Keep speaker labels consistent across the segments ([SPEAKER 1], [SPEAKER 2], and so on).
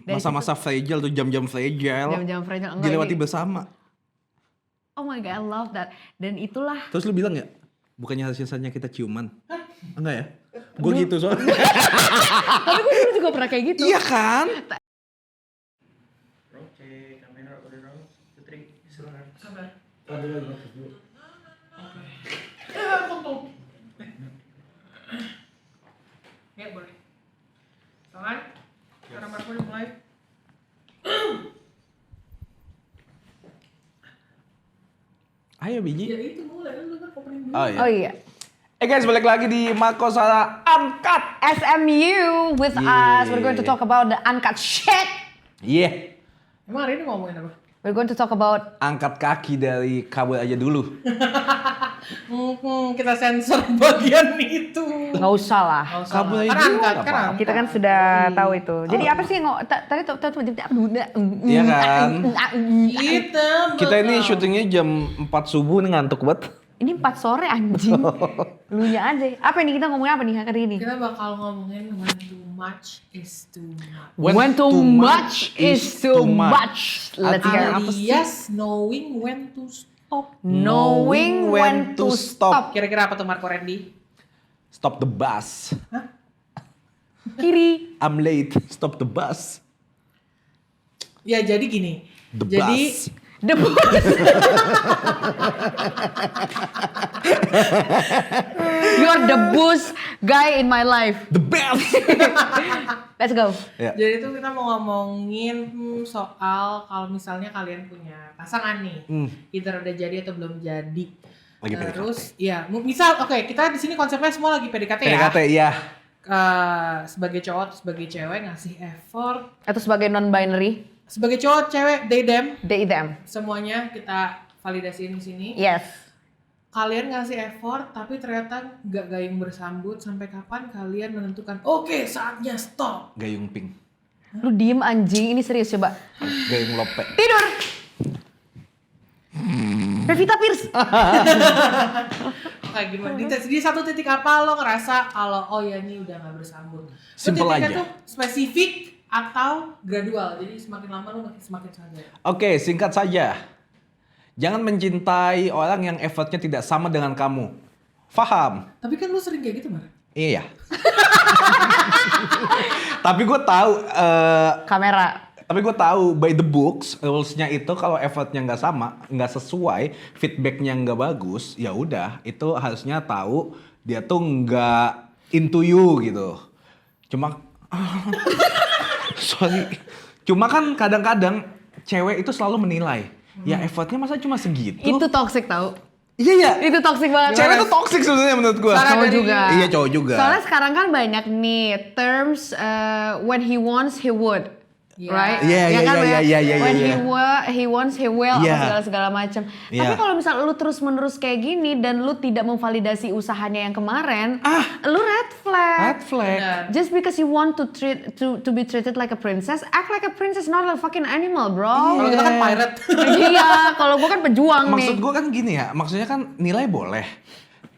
[SPEAKER 1] Masa-masa fragile tuh, jam-jam fragile.
[SPEAKER 2] Jam-jam fragile. Enggak,
[SPEAKER 1] Dilewati
[SPEAKER 2] ini-
[SPEAKER 1] bersama.
[SPEAKER 2] Oh my god, I love that. Dan itulah.
[SPEAKER 1] Terus lu bilang gak? Bukannya hasilnya kita ciuman? Enggak ya? Gue gitu soalnya.
[SPEAKER 2] Tapi gue dulu juga pernah kayak gitu.
[SPEAKER 1] Iya kan?
[SPEAKER 3] Cek kamera udah roll. Putri silakan.
[SPEAKER 4] Sabar. Ya boleh. Tangan. Karena Marco udah mulai.
[SPEAKER 1] Ayo biji.
[SPEAKER 4] Ya itu mulai kan lu kan opening dulu.
[SPEAKER 1] Oh iya.
[SPEAKER 2] Oh iya.
[SPEAKER 1] Guys, balik lagi di Marco Salah Uncut.
[SPEAKER 2] SMU with
[SPEAKER 1] Yeah.
[SPEAKER 2] us. We're going to talk about the uncut shit.
[SPEAKER 1] Iya.
[SPEAKER 4] Emang hari ini ngomongin apa?
[SPEAKER 2] We're going to talk about
[SPEAKER 1] Angkat kaki dari kabel aja dulu.
[SPEAKER 4] Kita sensor bagian itu.
[SPEAKER 2] nggak usah lah.
[SPEAKER 4] Nggak usah
[SPEAKER 1] Kabel
[SPEAKER 4] lah.
[SPEAKER 1] aja
[SPEAKER 4] Kan
[SPEAKER 1] dulu,
[SPEAKER 4] angkat,
[SPEAKER 1] nggak
[SPEAKER 4] kan
[SPEAKER 1] apa-apa.
[SPEAKER 4] angkat.
[SPEAKER 2] Kita kan sudah tahu itu. Jadi apa sih tadi
[SPEAKER 1] Iya kan? Kita ini syutingnya jam 4 subuh nih, ngantuk banget.
[SPEAKER 2] Ini 4 sore anjing. Lunya aja. Apa ini kita ngomongin apa nih hari ini?
[SPEAKER 4] Kita bakal ngomongin when too much is too much.
[SPEAKER 2] When too much is too much. Let's
[SPEAKER 1] Artinya
[SPEAKER 2] go.
[SPEAKER 1] apa sih?
[SPEAKER 4] Alias knowing when to stop.
[SPEAKER 2] Knowing when to stop.
[SPEAKER 4] Kira-kira apa tuh Marco Randy?
[SPEAKER 1] Stop the bus.
[SPEAKER 2] Kiri.
[SPEAKER 1] I'm late. Stop the bus.
[SPEAKER 4] Ya jadi gini.
[SPEAKER 1] The
[SPEAKER 4] Jadi
[SPEAKER 1] bus.
[SPEAKER 2] The bus. You're the bus guy in my life.
[SPEAKER 1] The best.
[SPEAKER 2] Let's go.
[SPEAKER 1] Ya.
[SPEAKER 4] Jadi itu kita mau ngomongin soal kalau misalnya kalian punya pasangan nih, either udah jadi atau belum jadi.
[SPEAKER 1] Lagi
[SPEAKER 4] Terus ya misal oke, kita di sini konsepnya semua lagi PDKT ya.
[SPEAKER 1] PDKT iya.
[SPEAKER 4] Sebagai cowok atau sebagai cewek ngasih effort.
[SPEAKER 2] Atau sebagai non-binary,
[SPEAKER 4] Sebagai cowok cewek they them
[SPEAKER 2] them.
[SPEAKER 4] semuanya kita validasiin di sini.
[SPEAKER 2] Yes.
[SPEAKER 4] Kalian ngasih effort tapi ternyata nggak gayung bersambut. Sampai kapan kalian menentukan oke, saatnya stop.
[SPEAKER 1] Gayung pink.
[SPEAKER 2] Lu diem anjing, ini serius coba.
[SPEAKER 1] Gayung lope.
[SPEAKER 2] Tidur. Pevita Pierce.
[SPEAKER 4] Kayak gimana? Di satu titik apa lo ngerasa kalau oh ya ini udah nggak bersambut? Lo
[SPEAKER 1] Simple
[SPEAKER 4] titiknya
[SPEAKER 1] aja.
[SPEAKER 4] tuh spesifik atau gradual. Jadi semakin lama lo semakin sadar.
[SPEAKER 1] Oke, singkat saja. Jangan mencintai orang yang effortnya tidak sama dengan kamu. Faham?
[SPEAKER 4] Tapi kan lo sering kayak gitu, Mar.
[SPEAKER 1] Iya. Tapi gue tahu.
[SPEAKER 2] Kamera.
[SPEAKER 1] Tapi gue tahu by the books rules-nya itu kalau effortnya nggak sama, nggak sesuai, feedbacknya nggak bagus, ya udah itu harusnya tahu dia tuh nggak into you gitu. Cuma, sorry, cuma kan kadang-kadang cewek itu selalu menilai, ya effortnya masa cuma segitu?
[SPEAKER 2] Itu toxic tau.
[SPEAKER 1] Iya ya.
[SPEAKER 2] Itu toxic banget.
[SPEAKER 1] Cewek tuh toxic sebenarnya menurut gue.
[SPEAKER 4] Sarah
[SPEAKER 2] Cowok
[SPEAKER 4] dari-
[SPEAKER 2] juga.
[SPEAKER 1] Iya cowok juga.
[SPEAKER 2] Soalnya sekarang kan banyak nih terms when he wants he would.
[SPEAKER 4] Yeah.
[SPEAKER 2] Right?
[SPEAKER 1] Iya,
[SPEAKER 2] Ya
[SPEAKER 1] iya,
[SPEAKER 2] kan,
[SPEAKER 1] iya,
[SPEAKER 2] ya?
[SPEAKER 1] iya, iya,
[SPEAKER 2] When
[SPEAKER 1] iya.
[SPEAKER 2] he wants he will
[SPEAKER 1] Iya.
[SPEAKER 2] segala macam.
[SPEAKER 1] Iya.
[SPEAKER 2] Tapi kalau misal lu terus menerus kayak gini dan lu tidak memvalidasi usahanya yang kemarin, lu red flag.
[SPEAKER 1] Red flag.
[SPEAKER 4] Benar.
[SPEAKER 2] Just because you want to be treated like a princess, act like a princess, not a fucking animal, bro.
[SPEAKER 4] Kalau kita kan pirate.
[SPEAKER 2] Iya, kalau gua kan pejuang
[SPEAKER 1] Maksud
[SPEAKER 2] nih.
[SPEAKER 1] gue kan gini ya, maksudnya kan nilai boleh.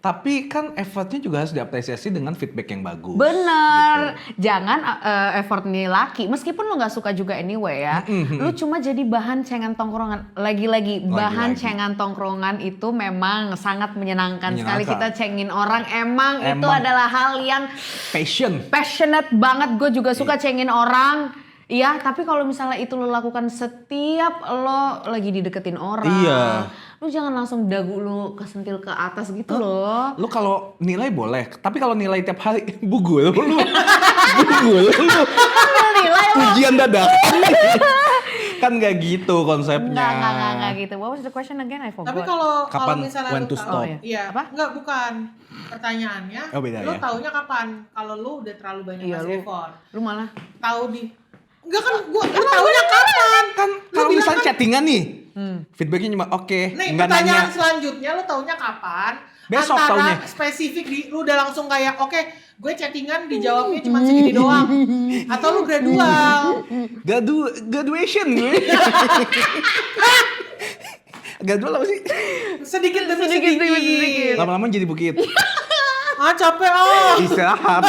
[SPEAKER 1] Tapi kan effortnya juga harus diapresiasi dengan feedback yang bagus.
[SPEAKER 2] Bener, jangan effort nih laki, meskipun lo nggak suka juga anyway ya, lu cuma jadi bahan cengan tongkrongan. Lagi-lagi bahan cengan tongkrongan itu memang sangat menyenangkan sekali.
[SPEAKER 1] Menyenangkan.
[SPEAKER 2] Kita cengin orang, emang itu
[SPEAKER 1] Emang.
[SPEAKER 2] adalah hal yang
[SPEAKER 1] Passion.
[SPEAKER 2] passionate banget. Gue juga suka cengin orang. Iya, tapi kalau misalnya itu lo lakukan setiap lo lagi dideketin orang,
[SPEAKER 1] Iya.
[SPEAKER 2] lu jangan langsung dagu lu kesentil ke atas gitu loh.
[SPEAKER 1] Lu kalau nilai boleh, tapi kalau nilai tiap hari bugul lu. Bugul lu.
[SPEAKER 2] Nilai lo.
[SPEAKER 1] Ujian dadakan. Kan gak gitu konsepnya.
[SPEAKER 2] Enggak gitu. What was the question again? I forgot.
[SPEAKER 4] Tapi kalau
[SPEAKER 1] Kapan
[SPEAKER 4] misalnya
[SPEAKER 1] when
[SPEAKER 4] lu
[SPEAKER 1] to
[SPEAKER 4] tahu-
[SPEAKER 1] stop?
[SPEAKER 4] Iya.
[SPEAKER 2] Apa?
[SPEAKER 4] Enggak, bukan. Pertanyaannya,
[SPEAKER 1] Oh, beda
[SPEAKER 4] lu
[SPEAKER 1] ya?
[SPEAKER 4] taunya kapan? Kalau lu udah terlalu banyak
[SPEAKER 2] Iya,
[SPEAKER 4] kasih
[SPEAKER 2] lu.
[SPEAKER 4] effort.
[SPEAKER 2] Lu malah
[SPEAKER 4] Tahu di Enggak kan gua taunya kapan?
[SPEAKER 1] Kan
[SPEAKER 4] Lu
[SPEAKER 1] kalau
[SPEAKER 4] bilang
[SPEAKER 1] misalnya
[SPEAKER 4] kan-
[SPEAKER 1] chattingan nih, feedbacknya cuma oke,
[SPEAKER 4] Nih
[SPEAKER 1] nggak
[SPEAKER 4] pertanyaan
[SPEAKER 1] nanya.
[SPEAKER 4] selanjutnya lu taunya kapan?
[SPEAKER 1] Besok
[SPEAKER 4] Antara
[SPEAKER 1] taunya.
[SPEAKER 4] spesifik lu udah langsung kayak oke, gue chattingan dijawabnya cuma segini doang. Atau lu gradual.
[SPEAKER 1] Graduation gue. Gradual apa sih?
[SPEAKER 4] Sedikit demi sedikit.
[SPEAKER 1] Lama-lama jadi bukit.
[SPEAKER 4] Capek ah.
[SPEAKER 1] Istirahat.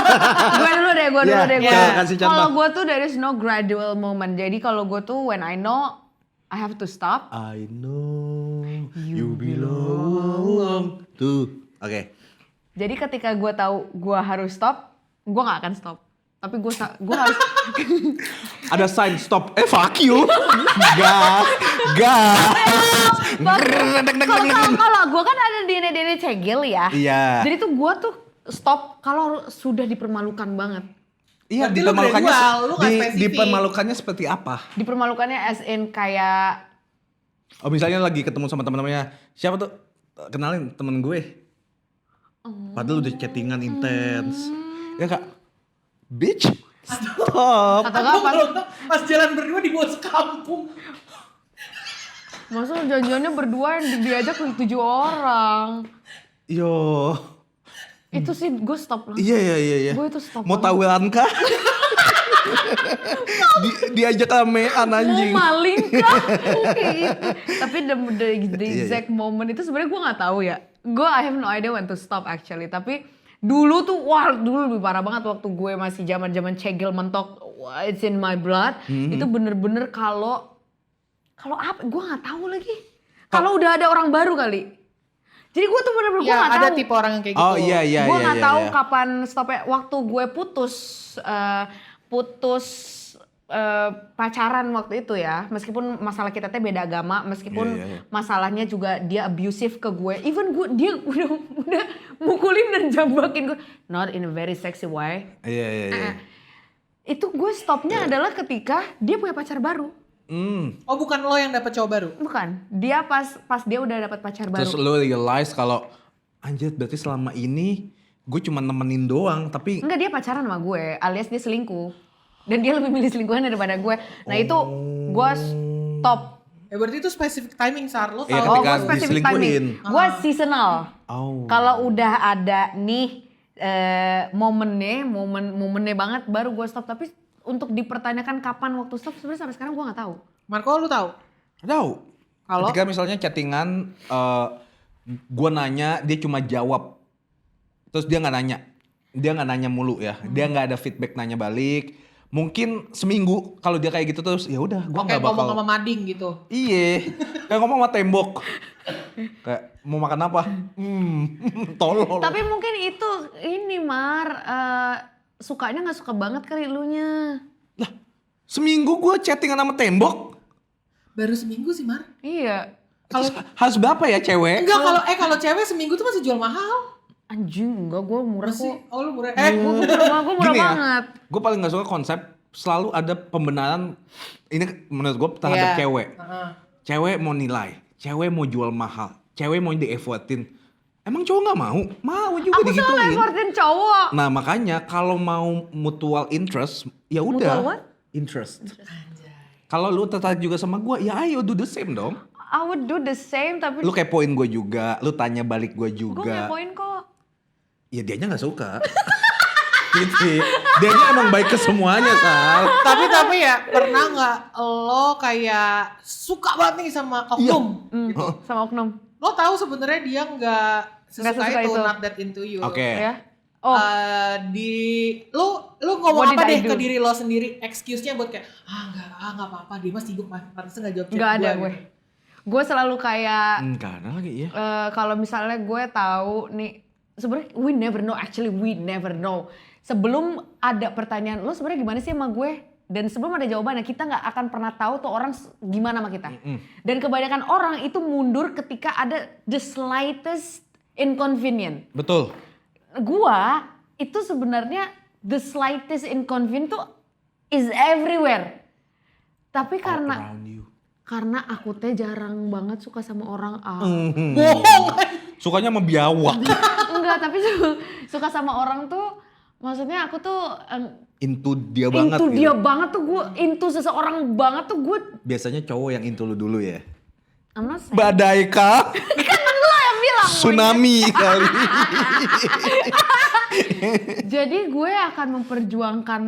[SPEAKER 2] Gue dulu deh.
[SPEAKER 1] Ya, coba kasih contoh.
[SPEAKER 2] Kalau gue tuh there is no gradual moment. Jadi kalau gue tuh when I know I have to stop.
[SPEAKER 1] I know you belong to. Oke.
[SPEAKER 2] Jadi ketika gue tahu gue harus stop, gue nggak akan stop. Tapi gue harus.
[SPEAKER 1] Ada sign stop. Fuck you. Gas.
[SPEAKER 2] Kalau gue kan ada DNA cegil ya.
[SPEAKER 1] Iya.
[SPEAKER 2] Jadi tuh gue tuh stop kalau sudah dipermalukan banget.
[SPEAKER 1] Iya,
[SPEAKER 4] Berarti lu gradual, lu nggak spesifik.
[SPEAKER 1] dipermalukannya seperti apa?
[SPEAKER 2] Dipermalukannya as in kayak
[SPEAKER 1] Oh, misalnya lagi ketemu sama teman-temannya. Siapa tuh? Kenalin temen gue. Padahal udah chattingan intens. Ya Kak. Bitch. Stop.
[SPEAKER 2] atau nggak
[SPEAKER 4] Pas jalan berdua dibawa sekampung.
[SPEAKER 2] Masa janjiannya berdua diajak 7 orang.
[SPEAKER 1] Yo.
[SPEAKER 2] Itu sih gue stop langsung.
[SPEAKER 1] Iya.
[SPEAKER 2] Gue itu stop
[SPEAKER 1] Mau
[SPEAKER 2] banget.
[SPEAKER 1] tawelan kah? Diajak ramean anjing.
[SPEAKER 2] Mau maling kah? Kayak gitu. Tapi the
[SPEAKER 1] Iya.
[SPEAKER 2] exact moment itu sebenarnya gue nggak tahu ya. Gue I have no idea when to stop actually. Tapi dulu tuh dulu lebih parah banget waktu gue masih zaman cegil mentok. Wah, it's in my blood. Itu bener-bener kalau apa? Gue nggak tahu lagi. Kalau udah ada orang baru kali. Jadi gue tuh bener-bener gue
[SPEAKER 4] Ya
[SPEAKER 2] nggak tahu.
[SPEAKER 4] ada tipe orang yang kayak gitu.
[SPEAKER 1] Oh iya.
[SPEAKER 2] Gue nggak tahu kapan stopnya. Waktu gue putus pacaran waktu itu ya, meskipun masalah kita teh beda agama, meskipun
[SPEAKER 1] Iya.
[SPEAKER 2] masalahnya juga dia abusive ke gue, even dia udah mukulin dan jambakin gue, not in a very sexy way.
[SPEAKER 1] Iya.
[SPEAKER 2] Itu gue stopnya adalah ketika dia punya pacar baru.
[SPEAKER 4] Oh bukan lo yang dapet cowok baru?
[SPEAKER 2] Bukan, dia pas dia udah dapat pacar baru.
[SPEAKER 1] Terus lo realize kalau anjir berarti selama ini gue cuma nemenin doang tapi
[SPEAKER 2] Enggak, dia pacaran sama gue, alias dia selingkuh. Dan dia lebih milih selingkuhan daripada gue. Nah itu gue stop.
[SPEAKER 4] Berarti itu spesifik timing Sar, lo
[SPEAKER 1] Iya,
[SPEAKER 4] tahu.
[SPEAKER 1] ketika
[SPEAKER 2] gue specific
[SPEAKER 1] diselingkuhin.
[SPEAKER 2] timing. Gue seasonal.
[SPEAKER 1] Oh.
[SPEAKER 2] Kalau udah ada nih momennya banget baru gue stop. Tapi untuk dipertanyakan kapan waktu stop sebenarnya sampai sekarang gue nggak tahu.
[SPEAKER 4] Marco lu tahu?
[SPEAKER 1] Tahu.
[SPEAKER 2] Kalau
[SPEAKER 1] Ketika misalnya chattingan gue nanya dia cuma jawab. Terus dia nggak nanya. Dia nggak nanya mulu ya. Dia nggak ada feedback nanya balik. Mungkin seminggu kalau dia kayak gitu terus ya udah gue
[SPEAKER 4] Kayak
[SPEAKER 1] nggak bakal.
[SPEAKER 4] ngomong sama Mading gitu.
[SPEAKER 1] Iya, kayak ngomong sama tembok. Kayak mau makan apa? Tolol.
[SPEAKER 2] tapi mungkin itu ini Mar sukanya nggak suka banget kali elunya.
[SPEAKER 1] Lah, seminggu gue chattingan sama tembok.
[SPEAKER 4] Baru seminggu sih Mar.
[SPEAKER 2] Iya.
[SPEAKER 1] Terus harus berapa ya cewek?
[SPEAKER 4] Enggak kalau cewek seminggu tuh masih jual mahal.
[SPEAKER 2] Anjing, enggak, gue murah
[SPEAKER 4] Masih,
[SPEAKER 2] kok.
[SPEAKER 4] oh lu murah.
[SPEAKER 2] Gue murah
[SPEAKER 1] Gini ya,
[SPEAKER 2] banget.
[SPEAKER 1] gue paling gak suka konsep selalu ada pembenaran. Ini menurut gue terhadap
[SPEAKER 4] Iya.
[SPEAKER 1] cewek.
[SPEAKER 4] Heeh.
[SPEAKER 1] Cewek mau nilai, cewek mau jual mahal, cewek mau di-effortin. Emang cowok gak mau? Mau juga
[SPEAKER 2] Aku selalu
[SPEAKER 1] digituin.
[SPEAKER 2] effortin cowok.
[SPEAKER 1] Nah makanya kalau mau mutual interest, ya
[SPEAKER 2] Mutual
[SPEAKER 1] udah.
[SPEAKER 2] what?
[SPEAKER 1] Interest. Kalau lu tertarik juga sama gue, ya ayo do the same dong.
[SPEAKER 2] I would do the same tapi
[SPEAKER 1] Lu kepoin gue juga, lu tanya balik gue
[SPEAKER 2] gue
[SPEAKER 1] juga.
[SPEAKER 2] ngepoin kok.
[SPEAKER 1] Ya dianya gak suka. Gitu. Dianya emang baik ke semuanya, Sal.
[SPEAKER 4] Tapi ya pernah nggak lo kayak suka banget nih sama oknum? Gitu.
[SPEAKER 2] Sama oknum.
[SPEAKER 4] Lo tahu sebenarnya dia nggak sesuka
[SPEAKER 2] sesuka
[SPEAKER 4] itu,
[SPEAKER 2] itu.
[SPEAKER 4] not that into you.
[SPEAKER 1] Oke.
[SPEAKER 2] Ya. Oh,
[SPEAKER 4] Lu ngomong
[SPEAKER 2] What
[SPEAKER 4] apa
[SPEAKER 2] did I
[SPEAKER 4] deh
[SPEAKER 2] do?
[SPEAKER 4] ke diri lo sendiri? Excuse-nya buat kayak nggak apa-apa dia mah sibuk pantasnya nggak jawab chat
[SPEAKER 2] nggak ada
[SPEAKER 4] gua,
[SPEAKER 2] gue.
[SPEAKER 4] gitu.
[SPEAKER 2] Gue selalu kayak
[SPEAKER 1] Enggak ada lagi ya.
[SPEAKER 2] kalau misalnya gue tahu nih sebenarnya we never know. Sebelum ada pertanyaan lo sebenarnya gimana sih sama gue? Dan sebelum ada jawabannya kita nggak akan pernah tahu tuh orang gimana sama kita. Dan kebanyakan orang itu mundur ketika ada the slightest inconvenient.
[SPEAKER 1] Betul.
[SPEAKER 2] Gua itu sebenarnya the slightest inconvenient tuh is everywhere. Tapi
[SPEAKER 1] Around you.
[SPEAKER 2] karena aku teh jarang banget suka sama orang
[SPEAKER 4] Bohong.
[SPEAKER 1] Sukanya sama biawak.
[SPEAKER 2] Enggak, tapi suka sama orang tuh maksudnya aku tuh
[SPEAKER 1] Into dia banget
[SPEAKER 2] into
[SPEAKER 1] gitu.
[SPEAKER 2] dia banget tuh gue into seseorang banget tuh gue
[SPEAKER 1] Biasanya cowok yang into lu dulu ya.
[SPEAKER 2] I'm not saying.
[SPEAKER 1] Badai kah?
[SPEAKER 2] Kan lo yang bilang.
[SPEAKER 1] Tsunami kali.
[SPEAKER 2] Jadi gue akan memperjuangkan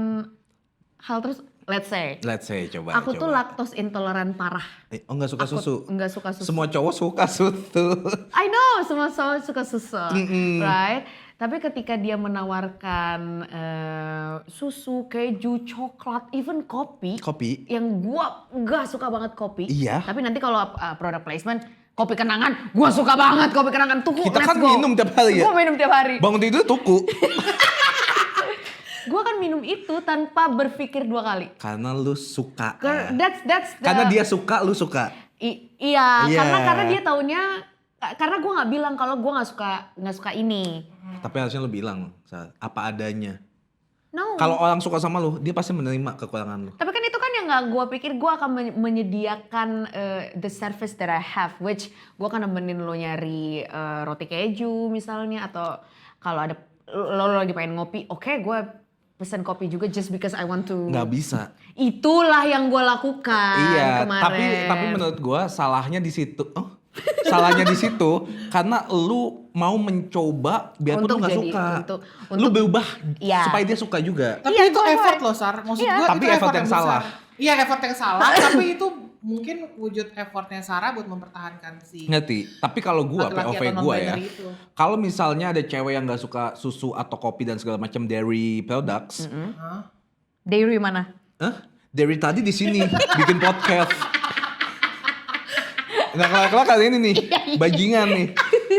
[SPEAKER 2] hal terus. Let's say
[SPEAKER 1] coba.
[SPEAKER 2] aku tuh lactose intoleran parah.
[SPEAKER 1] Oh nggak suka
[SPEAKER 2] Aku
[SPEAKER 1] susu?
[SPEAKER 2] nggak suka susu.
[SPEAKER 1] Semua cowok suka susu.
[SPEAKER 2] I know semua cowok suka susu, right? Tapi ketika dia menawarkan susu, keju, coklat, even kopi, yang gua gak suka banget kopi.
[SPEAKER 1] Iya.
[SPEAKER 2] Tapi nanti kalau product placement, kopi kenangan, gua suka banget kopi kenangan. Tuku,
[SPEAKER 1] Kita
[SPEAKER 2] let's
[SPEAKER 1] kan
[SPEAKER 2] go.
[SPEAKER 1] minum tiap hari ya.
[SPEAKER 2] Gua minum tiap hari.
[SPEAKER 1] Bangun tidur tuku.
[SPEAKER 2] Gua kan minum itu tanpa berpikir 2 kali.
[SPEAKER 1] Karena lu suka.
[SPEAKER 2] That's the,
[SPEAKER 1] Karena dia suka, lu suka.
[SPEAKER 2] Iya,
[SPEAKER 1] Iya.
[SPEAKER 2] karena dia taunya, karena gue nggak bilang kalau gue nggak suka ini.
[SPEAKER 1] Tapi harusnya lu bilang, Sal, apa adanya.
[SPEAKER 2] No.
[SPEAKER 1] Kalau orang suka sama lu, dia pasti menerima kekurangan lu.
[SPEAKER 2] Tapi kan itu kan yang nggak gue pikir. Gue akan menyediakan the service that I have, which gue akan nemenin lo nyari roti keju misalnya, atau kalau ada lo lagi pengen ngopi, oke, gue pesen kopi juga just because I want to.
[SPEAKER 1] Nggak bisa.
[SPEAKER 2] Itulah yang gue lakukan
[SPEAKER 1] Iya,
[SPEAKER 2] kemarin.
[SPEAKER 1] tapi menurut gua salahnya di situ. Salahnya di situ karena lu mau mencoba biarpun lu nggak suka. Lu berubah
[SPEAKER 2] Iya.
[SPEAKER 1] supaya dia suka juga.
[SPEAKER 4] Tapi
[SPEAKER 2] Iya,
[SPEAKER 4] itu
[SPEAKER 2] gue
[SPEAKER 4] effort
[SPEAKER 2] right.
[SPEAKER 4] loh, Sar. Maksud
[SPEAKER 2] Iya.
[SPEAKER 4] gue
[SPEAKER 1] Tapi
[SPEAKER 4] itu
[SPEAKER 1] effort yang
[SPEAKER 4] besar.
[SPEAKER 1] salah.
[SPEAKER 4] Iya, effort yang salah. Tapi itu mungkin wujud effortnya Sarah buat mempertahankan si
[SPEAKER 1] Ngerti? Tapi kalau gua
[SPEAKER 4] laki-laki
[SPEAKER 1] POV
[SPEAKER 4] atau
[SPEAKER 1] gua ya,
[SPEAKER 4] non-binary itu.
[SPEAKER 1] kalau misalnya ada cewek yang nggak suka susu atau kopi dan segala macam dairy products,
[SPEAKER 4] Hah?
[SPEAKER 2] Dairy mana?
[SPEAKER 1] dari tadi di sini bikin podcast. Nggak kelak-kelak kali ini nih, bajingan nih.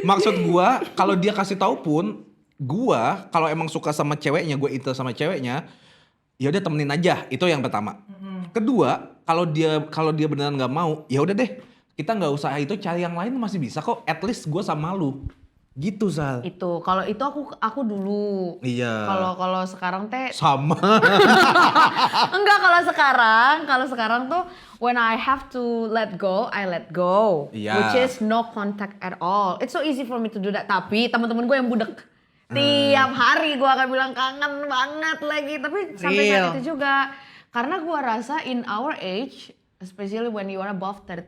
[SPEAKER 1] Maksud gua, kalau dia kasih tahu pun, gua kalau emang suka sama ceweknya, gua itu sama ceweknya, ya udah temenin aja. Itu yang pertama. Kedua, kalau dia beneran nggak mau, ya udah deh, kita nggak usah itu, cari yang lain masih bisa kok. At least gua sama lu, gitu Sal.
[SPEAKER 2] Itu kalau itu aku dulu.
[SPEAKER 1] Iya.
[SPEAKER 2] Kalau sekarang teh
[SPEAKER 1] Sama.
[SPEAKER 2] enggak, kalau sekarang tuh when I have to let go, I let go.
[SPEAKER 1] Iya.
[SPEAKER 2] Which is no contact at all. It's so easy for me to do that. Tapi teman-teman gue yang budek tiap hari gue akan bilang kangen banget lagi. Tapi sampai saat
[SPEAKER 4] Real.
[SPEAKER 2] itu juga karena gue rasa in our age, especially when you are above 30,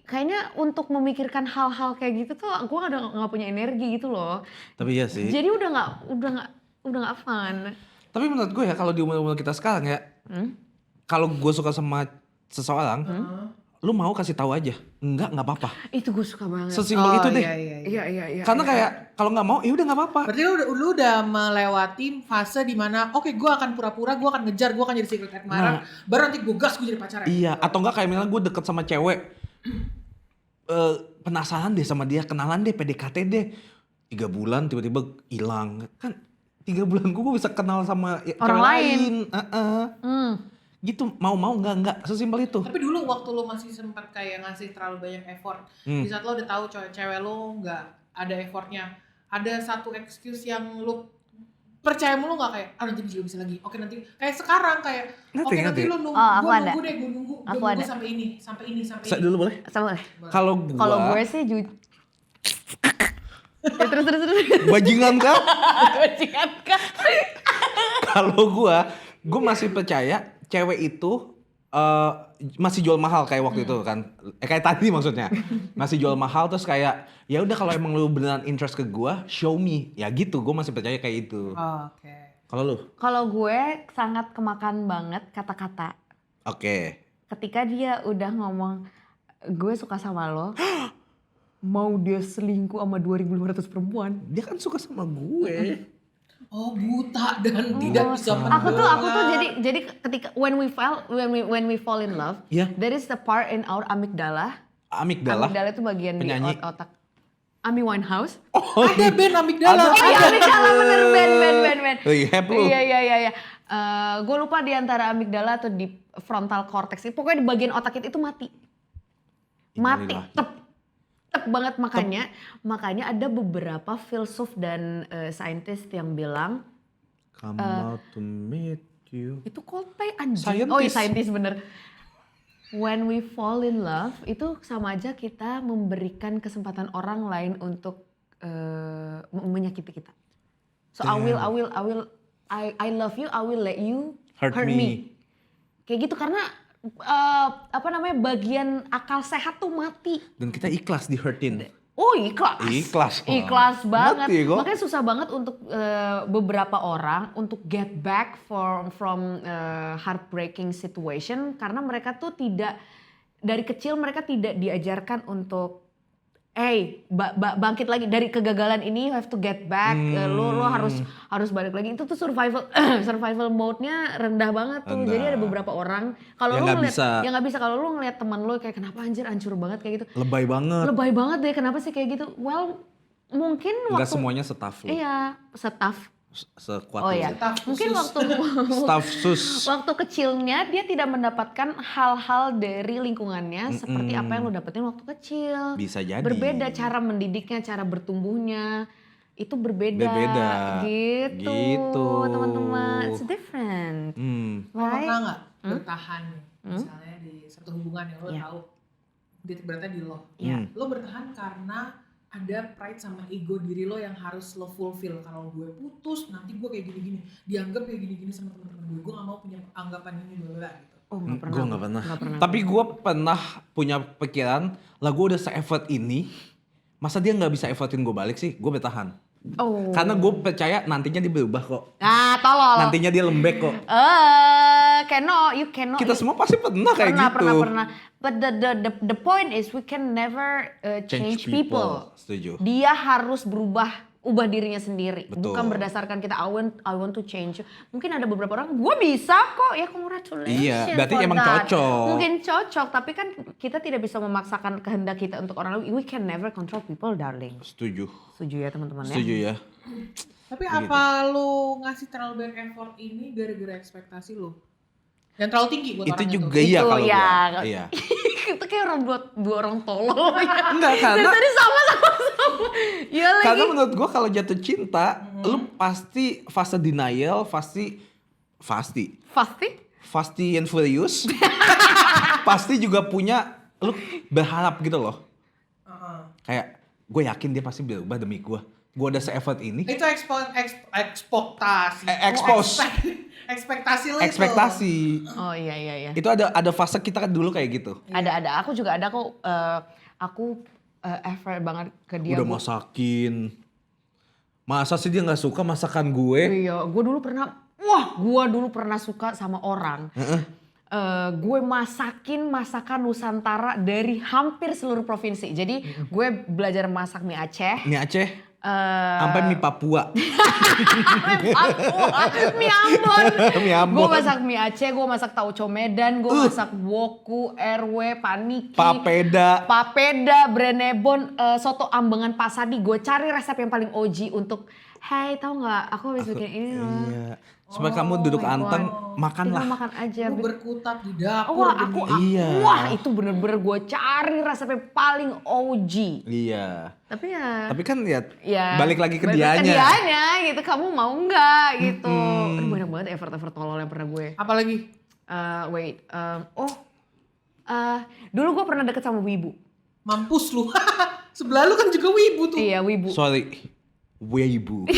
[SPEAKER 2] kayaknya untuk memikirkan hal-hal kayak gitu tuh gue nggak punya energi gitu loh.
[SPEAKER 1] Tapi iya sih.
[SPEAKER 2] Jadi udah nggak fun.
[SPEAKER 1] Tapi menurut gue ya kalau di umur kita sekarang ya, kalau gue suka sama seseorang, lu mau kasih tahu aja, nggak apa-apa.
[SPEAKER 2] Itu gue suka banget.
[SPEAKER 1] Sesimpel itu deh.
[SPEAKER 2] Iya.
[SPEAKER 1] Karena kayak kalau nggak mau, ya udah nggak apa-apa.
[SPEAKER 4] Berarti lu udah melewati fase dimana oke gue akan pura-pura, gue akan ngejar, gue akan jadi secret admirer, baru nanti gue gas gue jadi pacarnya.
[SPEAKER 1] Iya, atau enggak kayak misalnya gue deket sama cewek, penasaran deh sama dia, kenalan deh, PDKT deh, 3 bulan tiba-tiba hilang. Kan 3 bulan gue bisa kenal sama
[SPEAKER 2] Orang
[SPEAKER 1] cewek
[SPEAKER 2] lain.
[SPEAKER 1] Gitu, mau enggak, sesimpel itu.
[SPEAKER 4] Tapi dulu waktu lu masih sempat kayak ngasih terlalu banyak effort, di saat lo udah tahu cewek lu nggak ada effortnya, ada satu excuse yang lu percaya mulu nggak kayak nanti bisa lagi, oke nanti kayak sekarang kayak nanti lu nunggu,
[SPEAKER 2] Oh, aku
[SPEAKER 4] gue
[SPEAKER 2] ada.
[SPEAKER 4] nunggu deh, gue nunggu
[SPEAKER 2] Aku ada.
[SPEAKER 4] sampai ini.
[SPEAKER 1] Saya dulu boleh?
[SPEAKER 2] Sama.
[SPEAKER 1] Kalau
[SPEAKER 2] Kalau gue sih ya, terus.
[SPEAKER 1] bajingan kan?
[SPEAKER 2] Bajingan kan?
[SPEAKER 1] Kalau gue masih percaya cewek itu masih jual mahal kayak waktu itu kan, kayak tadi maksudnya masih jual mahal terus kayak ya udah kalau emang lu beneran interest ke gue, show me ya gitu, gue masih percaya kayak itu.
[SPEAKER 4] Oke.
[SPEAKER 1] Kalau lu?
[SPEAKER 2] Kalau gue sangat kemakan banget kata-kata.
[SPEAKER 1] Oke.
[SPEAKER 2] Ketika dia udah ngomong gue suka sama lo, mau dia selingkuh sama 2.500 perempuan.
[SPEAKER 1] Dia kan suka sama gue.
[SPEAKER 4] Oh buta dan tidak bisa
[SPEAKER 2] Aku tuh jadi ketika when we fall in love,
[SPEAKER 1] Iya.
[SPEAKER 2] there is the part in our amygdala.
[SPEAKER 1] Amigdala.
[SPEAKER 2] Amygdala itu bagian
[SPEAKER 1] Penyanyi.
[SPEAKER 2] di otak. Amy Winehouse.
[SPEAKER 4] ada band amigdala.
[SPEAKER 2] Iya, amygdala bener band.
[SPEAKER 1] Rehab lu.
[SPEAKER 2] Iya. Gue lupa di antara amygdala atau di frontal cortex. Pokoknya di bagian otak itu mati. Mati,
[SPEAKER 1] Innalillahi.
[SPEAKER 2] tep banget makanya ada beberapa filsuf dan saintis yang bilang
[SPEAKER 1] Come out to meet you.
[SPEAKER 2] itu Coldplay anjing.
[SPEAKER 1] Scientist.
[SPEAKER 2] Oh iya scientist bener. When we fall in love itu sama aja kita memberikan kesempatan orang lain untuk menyakiti kita. So I love you, I will let you
[SPEAKER 1] Hurt me.
[SPEAKER 2] Kayak gitu karena bagian akal sehat tuh mati.
[SPEAKER 1] Dan kita ikhlas di hurtin.
[SPEAKER 2] Oh ikhlas.
[SPEAKER 1] Ikhlas
[SPEAKER 2] banget.
[SPEAKER 1] Mati kok.
[SPEAKER 2] Makanya susah banget untuk beberapa orang untuk get back from heartbreaking situation karena mereka tuh tidak dari kecil mereka tidak diajarkan untuk bangkit lagi dari kegagalan ini, you have to get back. Lo harus balik lagi. Itu tuh survival mode-nya rendah banget tuh.
[SPEAKER 1] Rendah.
[SPEAKER 2] Jadi ada beberapa orang kalau
[SPEAKER 1] Yang
[SPEAKER 2] lo
[SPEAKER 1] nggak
[SPEAKER 2] ngeliat,
[SPEAKER 1] bisa.
[SPEAKER 2] yang nggak bisa, kalau lo ngeliat teman lo kayak kenapa anjir hancur banget kayak gitu.
[SPEAKER 1] Lebay banget.
[SPEAKER 2] Lebay banget deh, kenapa sih kayak gitu? Well, mungkin
[SPEAKER 1] Enggak
[SPEAKER 2] waktu
[SPEAKER 1] semuanya staff lo.
[SPEAKER 2] iya, staff.
[SPEAKER 1] Sekuat
[SPEAKER 2] Oh
[SPEAKER 1] lo.
[SPEAKER 2] ya,
[SPEAKER 4] Staff
[SPEAKER 2] mungkin
[SPEAKER 4] khusus.
[SPEAKER 1] Staff sus.
[SPEAKER 2] waktu kecilnya dia tidak mendapatkan hal-hal dari lingkungannya seperti apa yang lo dapetin waktu kecil.
[SPEAKER 1] Bisa jadi.
[SPEAKER 2] Berbeda cara mendidiknya, cara bertumbuhnya itu berbeda.
[SPEAKER 1] Berbeda.
[SPEAKER 2] Gitu,
[SPEAKER 1] Gitu.
[SPEAKER 2] teman-teman. It's different.
[SPEAKER 4] Lo
[SPEAKER 2] Right?
[SPEAKER 4] pernah nggak bertahan misalnya di satu hubungan yang lo
[SPEAKER 2] Iya.
[SPEAKER 4] tahu titik beratnya di lo.
[SPEAKER 2] Iya.
[SPEAKER 4] Lo bertahan karena ada pride sama ego diri lo yang harus lo fulfill. Kalau gue putus nanti gue kayak gini-gini, dianggap kayak gini-gini sama teman-teman gue gak mau punya anggapan ini bla gitu.
[SPEAKER 2] Oh, nggak pernah.
[SPEAKER 1] Gue gak pernah.
[SPEAKER 2] Nggak pernah.
[SPEAKER 1] Tapi gue pernah punya pikiran, lah gue udah se-effort ini, masa dia gak bisa effortin gue balik sih? Gue bertahan.
[SPEAKER 2] Oh.
[SPEAKER 1] Karena gue percaya nantinya dia berubah kok.
[SPEAKER 2] Nah, tolol.
[SPEAKER 1] Nantinya dia lembek kok.
[SPEAKER 2] You cannot.
[SPEAKER 1] Kita semua pasti pernah kayak gitu.
[SPEAKER 2] Pernah. But the point is we can never change people.
[SPEAKER 1] Setuju.
[SPEAKER 2] Dia harus ubah dirinya sendiri.
[SPEAKER 1] Betul.
[SPEAKER 2] Bukan berdasarkan kita I want to change you. Mungkin ada beberapa orang gue bisa kok, ya congratulations.
[SPEAKER 1] Iya, berarti
[SPEAKER 2] for
[SPEAKER 1] emang
[SPEAKER 2] that.
[SPEAKER 1] cocok.
[SPEAKER 2] Mungkin cocok, tapi kan kita tidak bisa memaksakan kehendak kita untuk orang lain. We can never control people, darling.
[SPEAKER 1] Setuju.
[SPEAKER 2] Setuju ya teman-teman ya?
[SPEAKER 1] Setuju ya.
[SPEAKER 4] Tapi apa lo ngasih terlalu banyak effort ini gara-gara ekspektasi lo? Yang terlalu tinggi buat
[SPEAKER 1] Itu
[SPEAKER 4] orang
[SPEAKER 1] juga
[SPEAKER 4] itu.
[SPEAKER 1] iya
[SPEAKER 2] Itu
[SPEAKER 1] kalau
[SPEAKER 2] ya.
[SPEAKER 1] gue. Iya.
[SPEAKER 2] Itu kayak dua orang tolol.
[SPEAKER 1] Enggak, karena
[SPEAKER 2] Dari tadi sama. Ya lagi.
[SPEAKER 1] karena menurut gue kalau jatuh cinta, lu pasti fase denial, Fast and Furious. Pasti juga punya, lu berharap gitu loh. Kayak gue yakin dia pasti berubah demi gue. Gue udah se-effort ini.
[SPEAKER 4] Itu ekspektasi.
[SPEAKER 1] Expose.
[SPEAKER 4] Ekspektasi lo itu.
[SPEAKER 1] Ekspektasi.
[SPEAKER 2] Oh iya.
[SPEAKER 1] Itu ada fase kita kan dulu kayak gitu.
[SPEAKER 2] Ada. Aku juga ada kok. Aku effort banget ke dia.
[SPEAKER 1] Udah masakin. Masa sih dia nggak suka masakan gue?
[SPEAKER 2] Iya, gue dulu pernah suka sama orang. Gue masakin masakan Nusantara dari hampir seluruh provinsi. Jadi gue belajar masak mie Aceh.
[SPEAKER 1] Mie Aceh, sampai mie Papua.
[SPEAKER 2] Mie Ambon.
[SPEAKER 1] Mie Ambon.
[SPEAKER 2] Gue masak mie Aceh, gue masak tauco Medan, gue masak woku, RW, paniki. Papeda, Brenebon, soto ambengan Pasadi. Gue cari resep yang paling OG untuk, hey tahu nggak? Aku habis bikin ini loh.
[SPEAKER 1] Iya. Supaya kamu duduk
[SPEAKER 2] my
[SPEAKER 1] anteng,
[SPEAKER 2] God.
[SPEAKER 1] makanlah.
[SPEAKER 2] Kita makan aja.
[SPEAKER 4] Lo berkutat di dapur.
[SPEAKER 1] Iya.
[SPEAKER 2] Wah itu bener-bener gue cari resepnya paling OG.
[SPEAKER 1] Iya.
[SPEAKER 2] Tapi ya.
[SPEAKER 1] Tapi kan ya,
[SPEAKER 2] Ya,
[SPEAKER 1] balik lagi ke
[SPEAKER 2] balik
[SPEAKER 1] dianya.
[SPEAKER 2] dianya gitu, kamu mau nggak gitu. Aduh, banyak banget effort tolol yang pernah gue.
[SPEAKER 4] Apalagi?
[SPEAKER 2] Dulu gue pernah deket sama wibu.
[SPEAKER 4] Mampus lu. Sebelah lu kan juga wibu tuh.
[SPEAKER 2] Iya wibu.
[SPEAKER 1] Sorry. Weibu.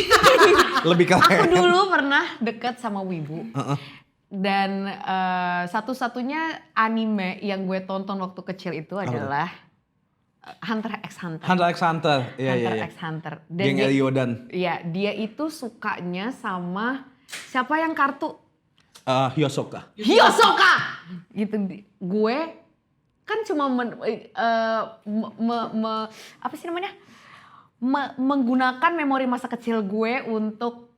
[SPEAKER 1] Lebih keren.
[SPEAKER 2] Aku dulu pernah deket sama wibu. Dan satu-satunya anime yang gue tonton waktu kecil itu adalah Hunter x Hunter.
[SPEAKER 1] Hunter x Hunter. Iya.
[SPEAKER 2] Hunter x Hunter. Dan
[SPEAKER 1] Geng Eliodan.
[SPEAKER 2] Iya, dia itu sukanya sama siapa yang kartu?
[SPEAKER 1] Hyosoka.
[SPEAKER 2] Hyosoka. Gitu. Gue kan cuma apa sih namanya? Menggunakan memori masa kecil gue untuk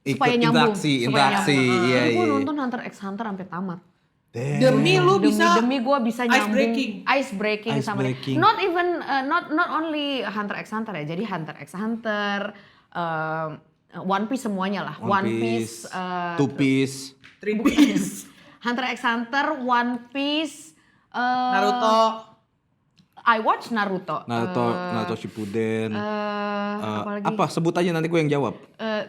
[SPEAKER 2] supaya nyambung.
[SPEAKER 1] Interaksi.
[SPEAKER 2] Nyambung.
[SPEAKER 1] Iya.
[SPEAKER 2] Gue nonton Hunter x Hunter sampai tamat.
[SPEAKER 4] Demi lu bisa
[SPEAKER 2] Demi gue bisa nyambung. Ice breaking
[SPEAKER 1] Ice
[SPEAKER 2] sama
[SPEAKER 1] breaking.
[SPEAKER 2] not even not only Hunter x Hunter ya. Jadi Hunter x Hunter, One Piece semuanya lah.
[SPEAKER 1] One Piece, Two Piece.
[SPEAKER 4] Three Piece.
[SPEAKER 2] Hunter x Hunter, One Piece,
[SPEAKER 4] Naruto.
[SPEAKER 2] I watch Naruto.
[SPEAKER 1] Naruto Shippuden.
[SPEAKER 2] Apalagi?
[SPEAKER 1] Apa? Sebut aja nanti gue yang jawab.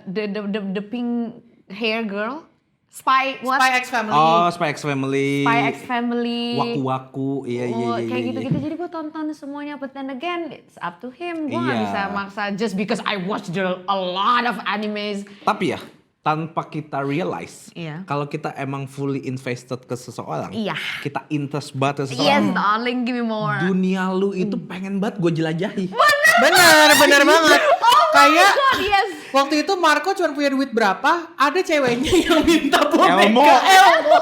[SPEAKER 2] The pink hair girl, Spy
[SPEAKER 4] X Family.
[SPEAKER 1] Oh, Spy X Family.
[SPEAKER 2] Spy X Family.
[SPEAKER 1] Waku-waku. Iya.
[SPEAKER 2] Kayak gitu-gitu. Jadi gue tonton semuanya. But then again, it's up to him. Gue
[SPEAKER 1] Iya.
[SPEAKER 2] gak bisa maksa just because I watch a lot of animes.
[SPEAKER 1] Tapi ya, tanpa kita realize,
[SPEAKER 2] Iya.
[SPEAKER 1] kalau kita emang fully invested ke seseorang,
[SPEAKER 2] Iya.
[SPEAKER 1] kita interest banget ke
[SPEAKER 2] Yes,
[SPEAKER 1] seseorang,
[SPEAKER 2] darling, give me more.
[SPEAKER 1] dunia lu itu pengen banget gue jelajahi.
[SPEAKER 4] Bener banget.
[SPEAKER 2] Oh
[SPEAKER 4] Kayak
[SPEAKER 2] Yes.
[SPEAKER 4] waktu itu Marco cuma punya duit berapa, ada ceweknya yang minta boneka
[SPEAKER 1] Elmo.
[SPEAKER 4] Elmo.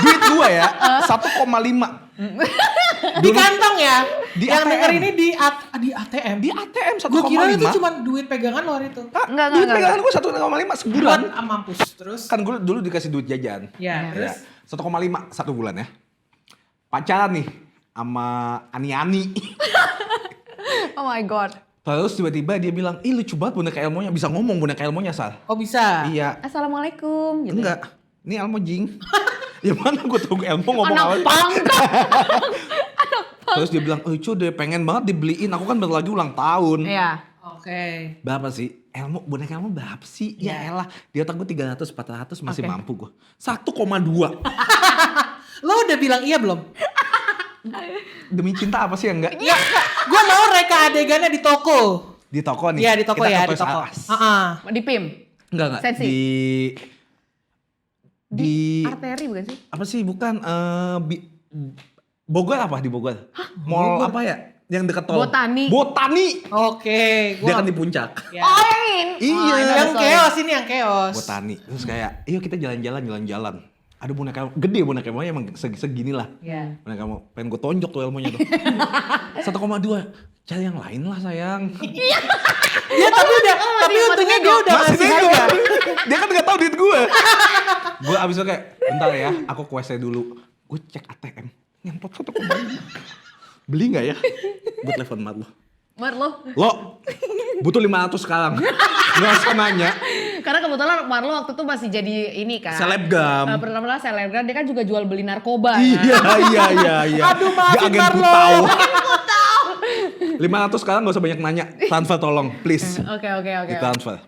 [SPEAKER 1] Duit gua ya 1,5.
[SPEAKER 4] Di kantong ya.
[SPEAKER 1] Di
[SPEAKER 4] yang
[SPEAKER 1] ATM.
[SPEAKER 4] denger ini di ATM.
[SPEAKER 1] Di ATM 1,5.
[SPEAKER 4] Gue kira itu cuma duit pegangan lo hari itu.
[SPEAKER 2] Enggak,
[SPEAKER 1] Duit
[SPEAKER 2] enggak.
[SPEAKER 1] pegangan gua 1,5 sebulan.
[SPEAKER 4] Buat mampus terus.
[SPEAKER 1] Kan gue dulu dikasih duit jajan.
[SPEAKER 4] Ya, terus
[SPEAKER 1] 1,5 satu bulan ya. Pacaran nih sama Ani-Ani.
[SPEAKER 2] Oh my god.
[SPEAKER 1] Terus tiba-tiba dia bilang, ih lucu banget boneka Elmonya. Bisa ngomong boneka Elmonya, Sal.
[SPEAKER 4] oh bisa.
[SPEAKER 1] Iya.
[SPEAKER 2] Assalamualaikum gitu.
[SPEAKER 1] Enggak. Ini Elmo jing. Ya mana gue tunggu Elmo ngomong
[SPEAKER 2] Anak
[SPEAKER 1] awal.
[SPEAKER 2] pangkat.
[SPEAKER 1] Terus dia bilang, oh cuy deh pengen banget dibeliin. Aku kan bentar lagi ulang tahun.
[SPEAKER 2] Iya.
[SPEAKER 4] Oke.
[SPEAKER 1] Berapa sih? boneka Elmo berapa sih? Ya elah, di otak gue 300, 400 masih
[SPEAKER 2] Oke.
[SPEAKER 1] mampu gue. 1,2.
[SPEAKER 4] Lo udah bilang iya belum?
[SPEAKER 1] Demi cinta apa sih yang enggak?
[SPEAKER 4] Iya. Gue mau reka adegannya di toko.
[SPEAKER 1] Di toko nih.
[SPEAKER 4] Iya di toko
[SPEAKER 1] Kita
[SPEAKER 4] ya
[SPEAKER 1] ke
[SPEAKER 4] di
[SPEAKER 1] Toys
[SPEAKER 4] toko.
[SPEAKER 1] R Us.
[SPEAKER 2] Di PIM.
[SPEAKER 1] Enggak.
[SPEAKER 2] Sensi.
[SPEAKER 1] Di
[SPEAKER 2] Arteri bukan sih?
[SPEAKER 1] apa sih? Bukan Bogor apa di Bogor? Mall apa ya? Yang dekat tol.
[SPEAKER 2] Botani.
[SPEAKER 1] Botani.
[SPEAKER 4] Oke.
[SPEAKER 1] Dia kan di puncak.
[SPEAKER 4] Ya.
[SPEAKER 2] Oh yang ini.
[SPEAKER 1] Iya.
[SPEAKER 2] Oh, ini
[SPEAKER 4] Yang
[SPEAKER 2] ada
[SPEAKER 4] chaos ini yang chaos.
[SPEAKER 1] Botani. Terus kayak, yuk kita jalan-jalan. Ada boneka Elmo. Gede boneka Elmo emang segini lah.
[SPEAKER 2] Iya.
[SPEAKER 1] Boneka Elmo. Pengen gue tonjok tuh Elmonya tuh. 1,2. Cari yang lain lah sayang.
[SPEAKER 4] Ya tapi udah, tapi untungnya dia udah
[SPEAKER 1] Masih
[SPEAKER 4] ngasih
[SPEAKER 1] nego.
[SPEAKER 4] harga.
[SPEAKER 1] Dia kan gak tau duit gue. Gue abis itu kayak, bentar ya, aku ke WC dulu. Gue cek ATM, nyempot 1,5. Beli gak ya? Gue telepon mat lo.
[SPEAKER 2] Mar lo.
[SPEAKER 1] Lo, butuh 500 sekarang. Gak usah nanya.
[SPEAKER 2] Karena kebetulan Marlo waktu itu masih jadi ini kan.
[SPEAKER 1] Selebgram.
[SPEAKER 2] Pertama selebgram, dia kan juga jual beli narkoba kan.
[SPEAKER 1] Iya.
[SPEAKER 4] Aduh,
[SPEAKER 1] Dia
[SPEAKER 4] maafin
[SPEAKER 1] agen
[SPEAKER 4] Marlo.
[SPEAKER 1] putau. 500 sekarang gak usah banyak nanya. Transfer tolong, please.
[SPEAKER 2] Oke.
[SPEAKER 1] Ditransfer.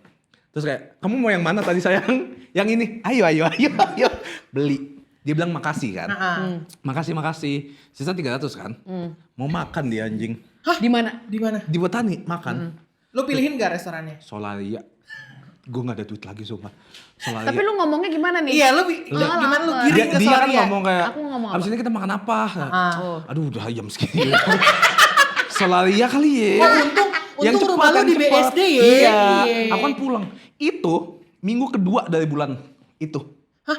[SPEAKER 1] Terus kayak, kamu mau yang mana tadi sayang? Yang ini. Ayo. Beli. Dia bilang makasih kan. Makasih. Sisa 300 kan. Mau makan dia anjing.
[SPEAKER 2] Di mana?
[SPEAKER 4] Di mana?
[SPEAKER 1] Di Botani makan.
[SPEAKER 4] Lo pilihin gak restorannya?
[SPEAKER 1] Solaria. Gue gak ada duit lagi sumpah. Solaria.
[SPEAKER 2] Tapi lu ngomongnya gimana nih?
[SPEAKER 4] Iya, gimana lu
[SPEAKER 1] dia,
[SPEAKER 4] giring ke
[SPEAKER 1] dia kan
[SPEAKER 4] Solaria?
[SPEAKER 1] ngomong kayak,
[SPEAKER 2] Aku ngomong
[SPEAKER 1] abis
[SPEAKER 2] apa?
[SPEAKER 1] ini kita makan apa?
[SPEAKER 2] Oh.
[SPEAKER 1] Aduh udah jam segini. Solaria kali ya.
[SPEAKER 4] Oh, untung rumah lo di BSD ya.
[SPEAKER 1] Iya.
[SPEAKER 4] Iya.
[SPEAKER 1] Aku kan pulang. Itu minggu kedua dari bulan itu.
[SPEAKER 4] Hah?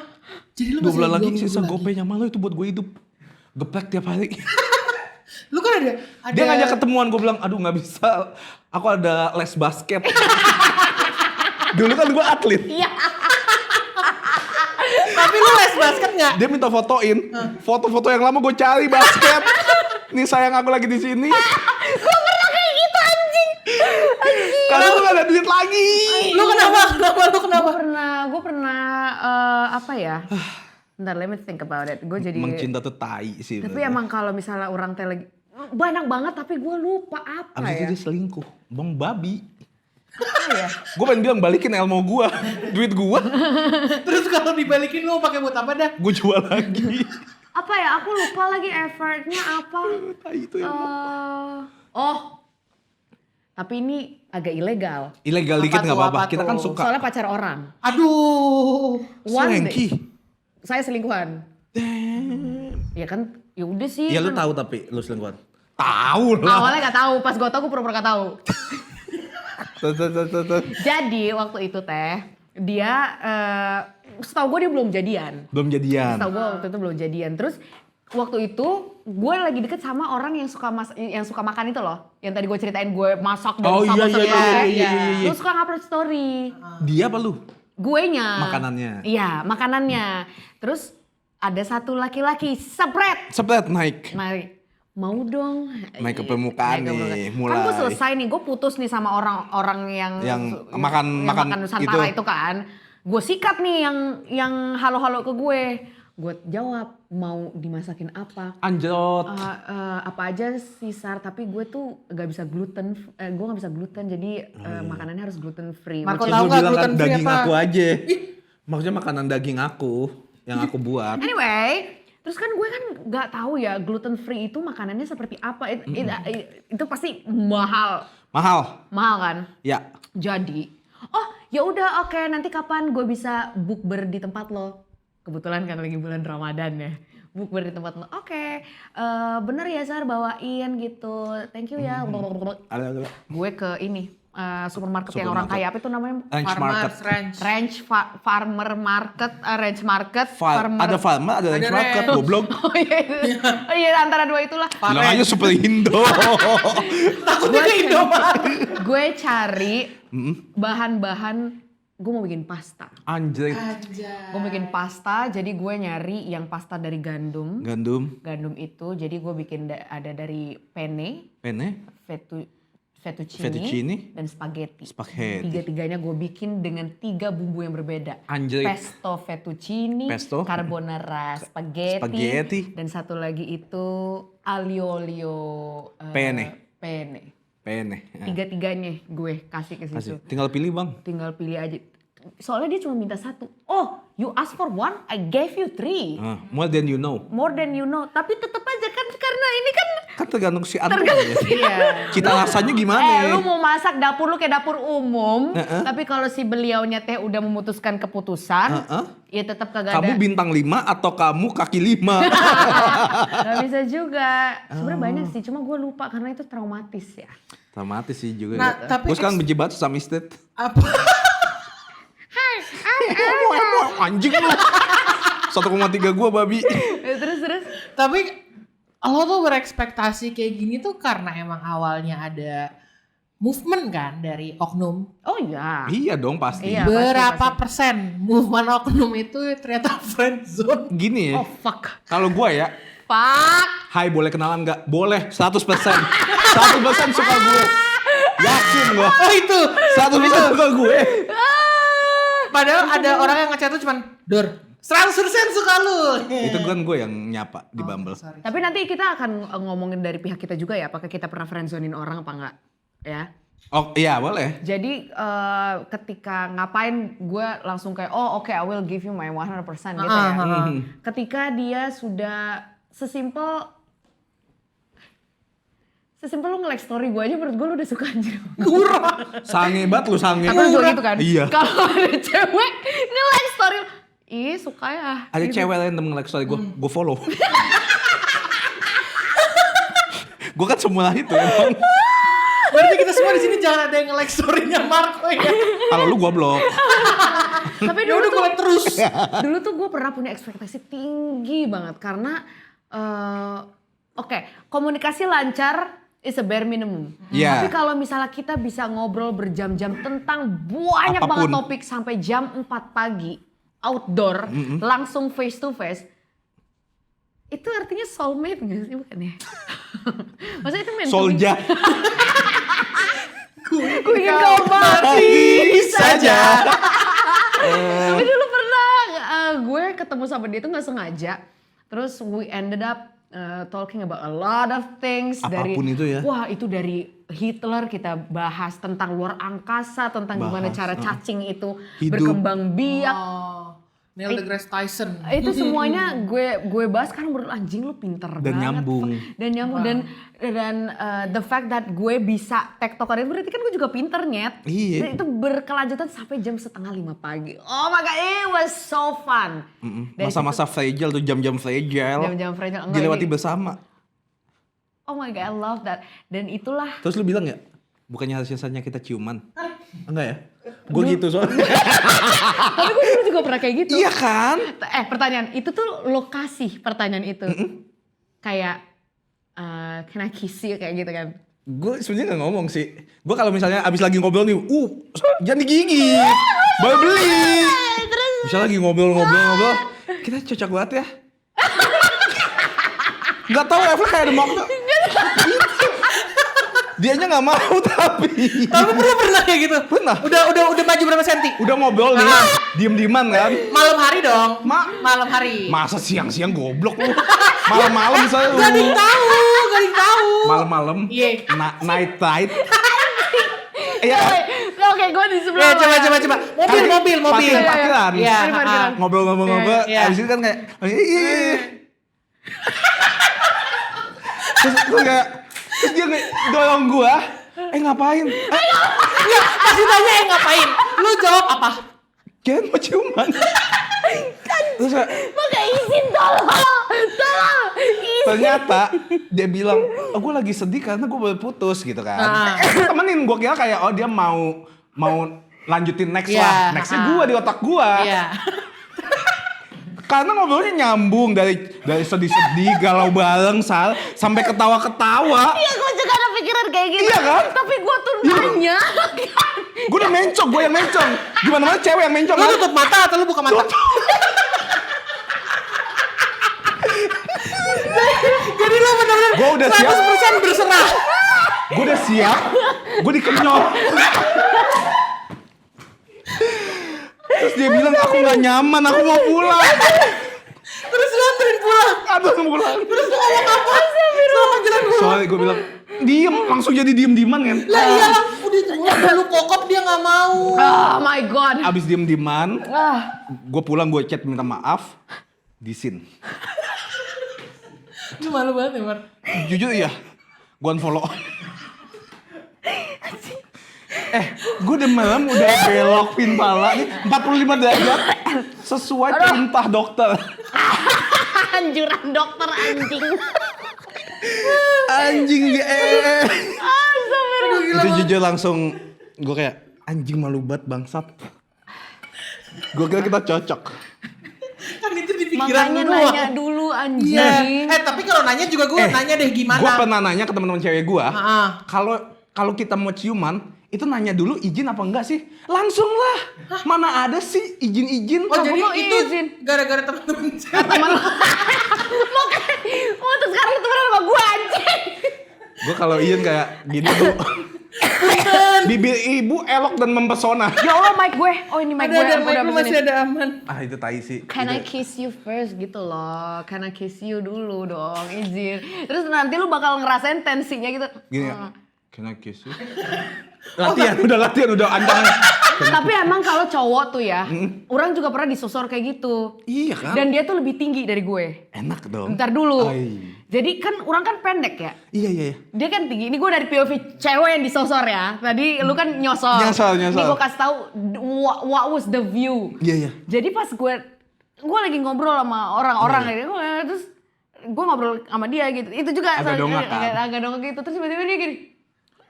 [SPEAKER 4] Jadi lu
[SPEAKER 1] 2
[SPEAKER 4] masih
[SPEAKER 1] bulan
[SPEAKER 4] ada
[SPEAKER 1] lagi
[SPEAKER 4] 2 minggu
[SPEAKER 1] sisa
[SPEAKER 4] lagi?
[SPEAKER 1] gopenya malu itu buat gue hidup. Geplek tiap hari.
[SPEAKER 4] Lu kan ada
[SPEAKER 1] Dia ngajak ketemuan, gue bilang aduh gak bisa. Aku ada les basket. Dulu kan gue atlet.
[SPEAKER 2] Iya.
[SPEAKER 4] Tapi lu les basket gak?
[SPEAKER 1] Dia minta fotoin. Foto-foto yang lama gue cari basket. Nih sayang aku lagi di sini.
[SPEAKER 2] Gue pernah kayak gitu anjing.
[SPEAKER 1] Karena gue gak ada duit lagi.
[SPEAKER 4] Lu kenapa?
[SPEAKER 2] Gue pernah apa ya? Bentar, let me think about it. Gue jadi
[SPEAKER 1] Mencinta tuh tai sih.
[SPEAKER 2] tapi emang kalau misalnya orang teh lagi banyak banget tapi gue lupa apa
[SPEAKER 1] Abis itu
[SPEAKER 2] ya.
[SPEAKER 1] dia selingkuh. Bang babi.
[SPEAKER 2] Apa ya?
[SPEAKER 1] Gue pengen bilang balikin Elmo gue. Duit gue.
[SPEAKER 4] Terus kalau dibalikin lu pakai buat apa dah?
[SPEAKER 1] Gue jual lagi.
[SPEAKER 2] Apa ya? Aku lupa lagi effortnya apa.
[SPEAKER 1] Tai itu Elmo.
[SPEAKER 2] Tapi ini agak ilegal.
[SPEAKER 1] Ilegal dikit
[SPEAKER 4] Apa
[SPEAKER 1] gak
[SPEAKER 4] tuh,
[SPEAKER 1] apa-apa.
[SPEAKER 4] apa
[SPEAKER 1] Kita kan
[SPEAKER 4] tuh?
[SPEAKER 1] suka.
[SPEAKER 2] Soalnya pacar orang.
[SPEAKER 4] Aduh.
[SPEAKER 2] One
[SPEAKER 1] Swanky.
[SPEAKER 2] day. Saya selingkuhan. Ya kan, ya udah sih.
[SPEAKER 1] Ya lu
[SPEAKER 2] kan.
[SPEAKER 1] tahu tapi lu selingkuhan. Tahu lah.
[SPEAKER 2] Awalnya gak tahu, pas gue tahu gue pura-pura gak tahu.
[SPEAKER 1] Tuh.
[SPEAKER 2] Jadi waktu itu teh, dia setahu gue dia belum jadian.
[SPEAKER 1] Belum jadian.
[SPEAKER 2] Setahu gue waktu itu belum jadian. Terus waktu itu gue lagi deket sama orang yang suka makan itu loh. Yang tadi gue ceritain gue masak dan
[SPEAKER 1] Oh,
[SPEAKER 2] sama
[SPEAKER 1] iya.
[SPEAKER 2] Terus suka ngupload story.
[SPEAKER 1] Dia apa lu?
[SPEAKER 2] Guenya.
[SPEAKER 1] Makanannya.
[SPEAKER 2] Iya, makanannya. Terus ada satu laki-laki, sepret.
[SPEAKER 1] Sepet naik.
[SPEAKER 2] Mari, mau dong.
[SPEAKER 1] Naik ke permukaan
[SPEAKER 2] Naik ke
[SPEAKER 1] nih,
[SPEAKER 2] permukaan.
[SPEAKER 1] mulai.
[SPEAKER 2] Kan gue selesai nih, gue putus nih sama orang-orang yang
[SPEAKER 1] makan
[SPEAKER 2] Nusantara
[SPEAKER 1] itu.
[SPEAKER 2] itu kan. Gue sikat nih yang halo-halo ke gue. Gue jawab, mau dimasakin apa?
[SPEAKER 1] Anjot.
[SPEAKER 2] Apa aja sih Sar, tapi gue tuh gak bisa gluten, gue gak bisa gluten jadi makanannya harus gluten free.
[SPEAKER 4] Marco
[SPEAKER 1] Terus
[SPEAKER 4] tahu
[SPEAKER 1] lu
[SPEAKER 4] nggak
[SPEAKER 1] bilang kan
[SPEAKER 4] gluten free
[SPEAKER 1] daging
[SPEAKER 4] apa?
[SPEAKER 1] aku aja. Maksudnya makanan daging aku yang aku buat.
[SPEAKER 2] Anyway, terus kan gue kan nggak tahu ya gluten free itu makanannya seperti apa. Itu pasti mahal kan.
[SPEAKER 1] Ya.
[SPEAKER 2] Jadi, ya udah oke, nanti kapan gue bisa bukber di tempat lo? Kebetulan kan lagi bulan Ramadan ya. Bukber di tempat lo. Oke, bener ya Sar bawain gitu. Thank you ya.
[SPEAKER 1] Ada.
[SPEAKER 2] Gue ke ini supermarket yang orang kaya, apa itu namanya?
[SPEAKER 1] Ranch market.
[SPEAKER 2] Farmer market, range market,
[SPEAKER 1] Ada farmer, ada ranch market,
[SPEAKER 4] ranch.
[SPEAKER 1] goblok.
[SPEAKER 2] Oh iya, antara dua itulah.
[SPEAKER 1] Bilang aja super Indo.
[SPEAKER 4] Takutnya ke Indomaret.
[SPEAKER 2] Gue cari bahan-bahan, gue mau bikin pasta.
[SPEAKER 1] Anjir.
[SPEAKER 2] Gue bikin pasta, jadi gue nyari yang pasta dari gandum. Gandum itu, jadi gue bikin ada dari penne, fettuccine, dan spaghetti. Tiga-tiganya gue bikin dengan 3 bumbu yang berbeda.
[SPEAKER 1] Anjir.
[SPEAKER 2] Pesto fettuccine, carbonara spaghetti, dan satu lagi itu aglio olio penne. Tiga-tiganya gue kasih ke situ.
[SPEAKER 1] Tinggal pilih bang.
[SPEAKER 2] Tinggal pilih aja. Soalnya dia cuma minta 1. Oh, you ask for 1, I gave you 3.
[SPEAKER 1] More than you know.
[SPEAKER 2] More than you know. Tapi tetap aja kan karena ini kan
[SPEAKER 1] Tergantung si Anton.
[SPEAKER 2] iya.
[SPEAKER 1] Cita rasanya gimana?
[SPEAKER 2] Lu mau masak dapur lu kayak dapur umum, tapi kalau si beliaunya teh udah memutuskan keputusan, ya tetap kagak ada.
[SPEAKER 1] Kamu bintang 5 atau kamu kaki 5?
[SPEAKER 2] Gak bisa juga. Sebenarnya banyak sih, cuma gue lupa karena itu traumatis ya.
[SPEAKER 1] Traumatis sih juga.
[SPEAKER 4] Nah, tapi
[SPEAKER 1] gue sekarang benci banget sama istri.
[SPEAKER 4] Apa?
[SPEAKER 1] Anjing lu. 1,3 gue babi.
[SPEAKER 2] Terus.
[SPEAKER 4] Tapi lo tuh berekspektasi kayak gini tuh karena emang awalnya ada movement kan dari oknum.
[SPEAKER 2] Oh iya.
[SPEAKER 1] Iya dong pasti.
[SPEAKER 2] Iya.
[SPEAKER 4] Berapa
[SPEAKER 2] pasti.
[SPEAKER 4] persen movement oknum itu ternyata friendzone?
[SPEAKER 1] Gini ya.
[SPEAKER 2] Oh fuck.
[SPEAKER 1] Kalau gue ya.
[SPEAKER 2] Fuck.
[SPEAKER 1] Hai boleh kenalan gak? Boleh 100%. 100% suka gue. Yakin gue.
[SPEAKER 4] Oh itu.
[SPEAKER 1] 100% suka gue.
[SPEAKER 4] Padahal ada orang yang ngechat tuh cuman Dor 100% suka lu.
[SPEAKER 1] Itu kan gue yang nyapa di Bumble.
[SPEAKER 4] Sorry.
[SPEAKER 2] Tapi nanti kita akan ngomongin dari pihak kita juga ya, apakah kita pernah friendzonein orang apa enggak ya.
[SPEAKER 1] Oh iya boleh.
[SPEAKER 2] Jadi ketika ngapain gue langsung kayak oke, I will give you my 100% gitu ya. Ketika dia sudah sesimpel lu nge-like story gue aja, menurut gue lu udah suka anjir.
[SPEAKER 1] Sange banget lu sange.
[SPEAKER 2] Aku juga gitu kan.
[SPEAKER 1] Iya.
[SPEAKER 2] Kalau ada cewek nge-like story, ih suka ya.
[SPEAKER 1] Ada
[SPEAKER 2] gitu.
[SPEAKER 1] cewek lain temen nge-like story gue follow. Gue kan semula itu emang.
[SPEAKER 4] Berarti kita semua di sini jangan ada yang nge-like story-nya Marco ya.
[SPEAKER 1] Kalau lu gue blok.
[SPEAKER 2] Tapi
[SPEAKER 4] Ya udah gue terus.
[SPEAKER 2] dulu tuh gue pernah punya ekspektasi tinggi banget karena komunikasi lancar is a bare minimum.
[SPEAKER 1] Iya.
[SPEAKER 2] Tapi kalau misalnya kita bisa ngobrol berjam-jam tentang banyak
[SPEAKER 1] Apapun.
[SPEAKER 2] banget topik sampai jam 4 pagi outdoor langsung face to face, itu artinya soulmate gak sih, bukan ya? Maksudnya itu meant to be.
[SPEAKER 1] Solja.
[SPEAKER 2] Ku ingin kau mati saja. Tapi dulu pernah gue ketemu sama dia tuh nggak sengaja. Terus we ended up talking about a lot of things.
[SPEAKER 1] Apapun itu ya.
[SPEAKER 2] Wah itu dari Hitler kita bahas tentang luar angkasa, tentang gimana cara cacing itu
[SPEAKER 1] Hidup.
[SPEAKER 2] berkembang biak.
[SPEAKER 4] Neil deGrasse Tyson.
[SPEAKER 2] Itu semuanya gue bahas karena menurut anjing lu pinter
[SPEAKER 1] Dan
[SPEAKER 2] banget.
[SPEAKER 1] nyambung.
[SPEAKER 2] Dan the fact that gue bisa tektokan itu berarti kan gue juga pinter nyet.
[SPEAKER 1] Iya.
[SPEAKER 2] Dan itu berkelanjutan sampai jam 4:30 pagi. Oh my god, it was so fun. Dari
[SPEAKER 1] Masa-masa fragile tuh jam-jam fragile.
[SPEAKER 2] Jam-jam fragile. Enggak,
[SPEAKER 1] Dilewati
[SPEAKER 2] ini-
[SPEAKER 1] bersama.
[SPEAKER 2] Oh my god, I love that. Dan itulah
[SPEAKER 1] Terus lu bilang ya, bukannya hasilnya kita ciuman? Enggak ya? Gue gitu soalnya.
[SPEAKER 2] tapi gue dulu juga pernah kayak gitu.
[SPEAKER 1] Iya kan?
[SPEAKER 2] Pertanyaan itu tuh lokasi pertanyaan itu. Kayak can I kiss you kayak gitu kan.
[SPEAKER 1] Gue sebenarnya nggak ngomong sih. Gue kalau misalnya abis lagi ngobrol nih, jangan digigit, baru beli. Bisa lagi ngobrol, kita cocok banget ya. Gak tau level kayak ada makna. Dianya nggak mau tapi.
[SPEAKER 4] Tapi pernah kayak gitu.
[SPEAKER 1] Pernah.
[SPEAKER 4] Udah maju berapa senti?
[SPEAKER 1] Udah ngobrol nih, diem-dieman kan.
[SPEAKER 4] Malam hari dong. Malam hari.
[SPEAKER 1] Masa siang-siang goblok lu. Malam-malam misalnya lu.
[SPEAKER 4] Gak ada yang tahu.
[SPEAKER 1] Malam-malam.
[SPEAKER 4] Iya.
[SPEAKER 1] Night ride. Iya.
[SPEAKER 2] Oke, gue di sebelah.
[SPEAKER 4] Coba. Mobil.
[SPEAKER 1] Parkiran.
[SPEAKER 4] Iya.
[SPEAKER 2] Parkiran.
[SPEAKER 1] Ngobrol.
[SPEAKER 4] Iya.
[SPEAKER 1] Abis itu kan kayak. Terus dia dorong gua. Ngapain?
[SPEAKER 4] Kasih tanya yang ngapain. Lu jawab apa?
[SPEAKER 1] Kan mau ciuman. Terus kayak,
[SPEAKER 2] Pakai izin tolong.
[SPEAKER 1] Ternyata dia bilang, gue lagi sedih karena gue baru putus gitu kan. Temenin, gue kira kayak dia mau lanjutin next lah. Nextnya gue di otak gue. Karena ngobrolnya nyambung dari sedih-sedih, galau bareng, sampai ketawa-ketawa.
[SPEAKER 2] Iya, gue juga ada pikiran kayak gitu.
[SPEAKER 1] Iya kan?
[SPEAKER 2] Tapi gue tuh nanya.
[SPEAKER 1] Gue udah mencong, gue yang mencong. Gimana mana cewek yang mencong?
[SPEAKER 4] Lu tutup mata atau lu buka mata? Jadi lu bener-bener
[SPEAKER 1] Gue udah siap.
[SPEAKER 4] 100% berserah.
[SPEAKER 1] Gue udah siap. Gue dikenyot. Terus dia bilang aku nggak nyaman, aku mau pulang.
[SPEAKER 4] Terus lu anterin pulang.
[SPEAKER 1] Aduh pulang.
[SPEAKER 4] Terus lu ngomong apa? Sama jalan pulang.
[SPEAKER 1] Soalnya gue bilang diem, langsung jadi diem-dieman kan.
[SPEAKER 4] Lah iyalah, udah lu kokop dia gak mau.
[SPEAKER 2] Oh my god.
[SPEAKER 1] Abis diem-dieman, gue pulang, gue chat minta maaf, disin.
[SPEAKER 4] Lu malu banget ya, Mar.
[SPEAKER 1] Jujur iya, gue unfollow. Gue udah malam udah belokin pala nih 45 derajat sesuai perintah dokter.
[SPEAKER 2] Anjuran dokter anjing.
[SPEAKER 1] Anjing dia.
[SPEAKER 2] Astagfirullah.
[SPEAKER 1] Itu jujur langsung gue kayak anjing malu banget bangsat. Gue kira kita cocok.
[SPEAKER 4] Kan itu di pikiran
[SPEAKER 2] Makanya
[SPEAKER 4] lu
[SPEAKER 2] nanya dulu anjing.
[SPEAKER 4] Iya. Tapi kalau nanya juga gue nanya deh gimana.
[SPEAKER 1] Gue pernah nanya ke teman-teman cewek gue.
[SPEAKER 4] Heeh.
[SPEAKER 1] Kalau kita mau ciuman itu nanya dulu izin apa enggak sih? Langsung lah. Mana ada sih izin-izin?
[SPEAKER 4] Oh jadi
[SPEAKER 2] mau
[SPEAKER 4] itu
[SPEAKER 2] izin.
[SPEAKER 4] gara-gara teman-teman cewek.
[SPEAKER 2] Temen lu. Terus sekarang lu temenan sama gue anjing.
[SPEAKER 1] Gue kalau izin kayak gini tuh. Bibir ibu elok dan mempesona.
[SPEAKER 2] Ya Allah mic gue. Oh ini mic gue.
[SPEAKER 4] Ada
[SPEAKER 2] Ampun,
[SPEAKER 4] mic lu
[SPEAKER 2] abis
[SPEAKER 4] masih
[SPEAKER 2] ini.
[SPEAKER 4] ada aman.
[SPEAKER 1] Itu tai sih.
[SPEAKER 2] Can I kiss you first gitu loh. Can I kiss you dulu dong, izin. Terus nanti lu bakal ngerasain tensinya gitu.
[SPEAKER 1] Gini ya. Can I kiss you? Latihan, udah ancang.
[SPEAKER 2] Tapi emang kalau cowok tuh ya, orang juga pernah disosor kayak gitu.
[SPEAKER 1] Iya kan?
[SPEAKER 2] Dan dia tuh lebih tinggi dari gue.
[SPEAKER 1] Enak dong.
[SPEAKER 2] Bentar dulu.
[SPEAKER 1] Ay.
[SPEAKER 2] Jadi kan orang kan pendek ya.
[SPEAKER 1] Iya.
[SPEAKER 2] Dia kan tinggi. Ini gue dari POV cewek yang disosor ya. Tadi lu kan nyosor.
[SPEAKER 1] Nyosor.
[SPEAKER 2] Ini gue kasih tahu what was the view.
[SPEAKER 1] Iya.
[SPEAKER 2] Jadi pas gue lagi ngobrol sama orang-orang gitu, terus gue ngobrol sama dia gitu. Itu juga
[SPEAKER 1] Agak dongak kan?
[SPEAKER 2] agak dongak gitu. Terus tiba-tiba dia gini.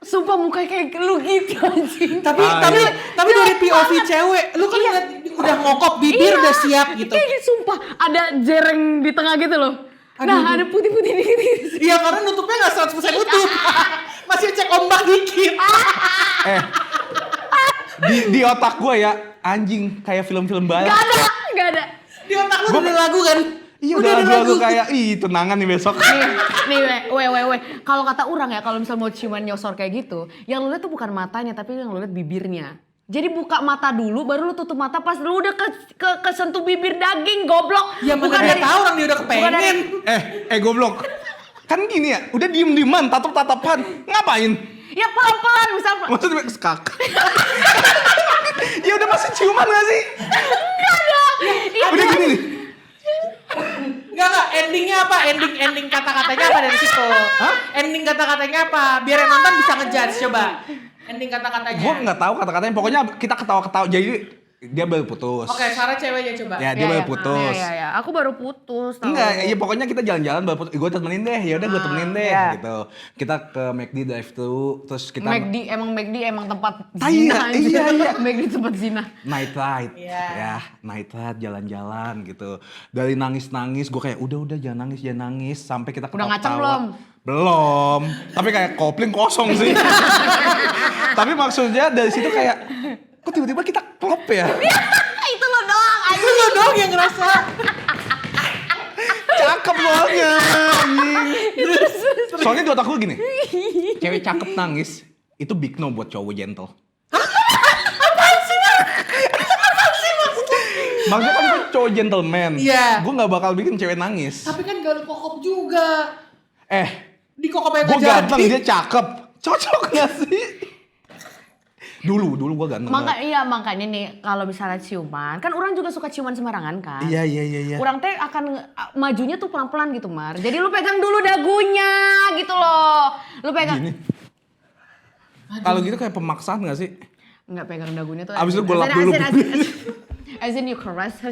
[SPEAKER 2] Sumpah mukanya kayak lu gitu anjing.
[SPEAKER 4] Tapi dari POV cewek, lu kan ngeliat udah ngokop bibir udah siap gitu.
[SPEAKER 2] Kayak gitu, sumpah ada jereng di tengah gitu loh. Nah, ada putih-putih dikit.
[SPEAKER 4] Iya karena nutupnya gak 100% nutup. Masih cek ombak dikit.
[SPEAKER 1] Di otak gue ya anjing kayak film-film barat.
[SPEAKER 2] Gak ada.
[SPEAKER 4] Di otak lu udah lagu kan?
[SPEAKER 1] Iya
[SPEAKER 4] Udah
[SPEAKER 1] udah
[SPEAKER 4] ada
[SPEAKER 1] lagu kayak tunangan nih besok.
[SPEAKER 2] Nih, kalau kata orang ya, kalau misal mau ciuman nyosor kayak gitu, yang lu lihat tuh bukan matanya, tapi yang lu lihat bibirnya. Jadi buka mata dulu, baru lu tutup mata pas lu udah kesentuh bibir daging, goblok.
[SPEAKER 4] Ya mana dia tahu orang dia udah kepengen.
[SPEAKER 1] Goblok. Kan gini ya, udah diem-dieman, tatap-tatapan. Ngapain?
[SPEAKER 2] Ya pelan-pelan misal.
[SPEAKER 1] Maksudnya skak. Ya udah masih ciuman gak sih?
[SPEAKER 2] Enggak dong. Ya,
[SPEAKER 1] Udah gini nih.
[SPEAKER 4] Enggak, endingnya apa? Ending kata-katanya apa dari situ? Hah? Ending kata-katanya apa? Biar yang nonton bisa ngejudge coba. Ending kata-katanya.
[SPEAKER 1] Gue nggak tahu kata-katanya. Pokoknya kita ketawa-ketawa. Jadi dia baru putus.
[SPEAKER 4] Oke, Sarah ceweknya coba.
[SPEAKER 1] Ya dia baru putus.
[SPEAKER 2] Iya. Aku baru putus. Tahu.
[SPEAKER 1] Enggak, ya pokoknya kita jalan-jalan baru putus. Gue temenin deh, ya udah gue temenin deh
[SPEAKER 2] iya.
[SPEAKER 1] gitu. Kita ke McD drive thru, terus kita
[SPEAKER 2] McD emang tempat
[SPEAKER 1] Iya,
[SPEAKER 2] zina.
[SPEAKER 1] iya.
[SPEAKER 2] McD tempat zina.
[SPEAKER 1] night ride.
[SPEAKER 4] Iya.
[SPEAKER 1] Ya, night ride jalan-jalan gitu. Dari nangis-nangis gue kayak udah jangan nangis sampai kita
[SPEAKER 2] Udah
[SPEAKER 1] ketawa.
[SPEAKER 2] ngaceng belum?
[SPEAKER 1] Belum. Tapi kayak kopling kosong sih. Tapi maksudnya dari situ kayak kok tiba-tiba kita klop ya?
[SPEAKER 2] Itu lo doang.
[SPEAKER 4] Itu lo dong yang ngerasa.
[SPEAKER 1] Cakep banget anjing. Soalnya di otak gue gini. Cewek cakep nangis itu big no buat cowok gentle. Maksudnya kan gue cowok gentleman.
[SPEAKER 4] Iya.
[SPEAKER 1] Gue gak bakal bikin cewek nangis.
[SPEAKER 4] Tapi kan gak ada kokop juga. Di kokop yang
[SPEAKER 1] Gue
[SPEAKER 4] gak
[SPEAKER 1] ganteng,
[SPEAKER 4] jadi.
[SPEAKER 1] dia cakep. Cocok gak sih? Dulu gue ganteng banget.
[SPEAKER 2] Makanya nih kalau misalnya ciuman, kan orang juga suka ciuman sembarangan kan.
[SPEAKER 1] Iya.
[SPEAKER 2] Orang teh akan majunya tuh pelan-pelan gitu, Mar. Jadi lu pegang dulu dagunya gitu loh. Lu pegang.
[SPEAKER 1] Gini. Kalau gitu kayak pemaksaan gak sih?
[SPEAKER 2] Enggak pegang dagunya tuh.
[SPEAKER 1] Abis itu gue lap dulu.
[SPEAKER 2] As in you caress her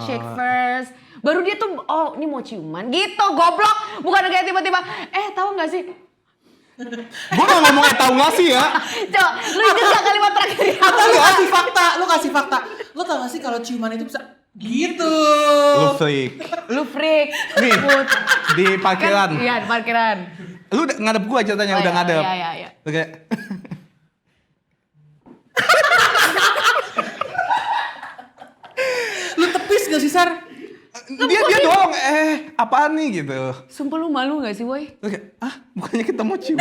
[SPEAKER 2] cheek first. Baru dia tuh, oh ini mau ciuman gitu, goblok. Bukan kayak tiba-tiba, tahu nggak sih?
[SPEAKER 1] Gue gak ngomongnya tahu nggak sih ya?
[SPEAKER 2] Coba, lu inget gak kalimat terakhir?
[SPEAKER 4] Atau lu kasih fakta. Lu tau gak sih kalau ciuman itu bisa gitu.
[SPEAKER 1] Lu freak.
[SPEAKER 2] Lu freak.
[SPEAKER 1] Nih, di parkiran.
[SPEAKER 2] Iya, di parkiran.
[SPEAKER 1] Lu udah ngadep gue ceritanya, udah ngadep.
[SPEAKER 2] Iya.
[SPEAKER 1] Lu kayak,
[SPEAKER 4] Lu tepis gak sih, Sar?
[SPEAKER 1] dia doang, apaan nih gitu.
[SPEAKER 2] Sumpah lu malu gak sih, Boy?
[SPEAKER 1] Lu kayak, bukannya kita mau cium.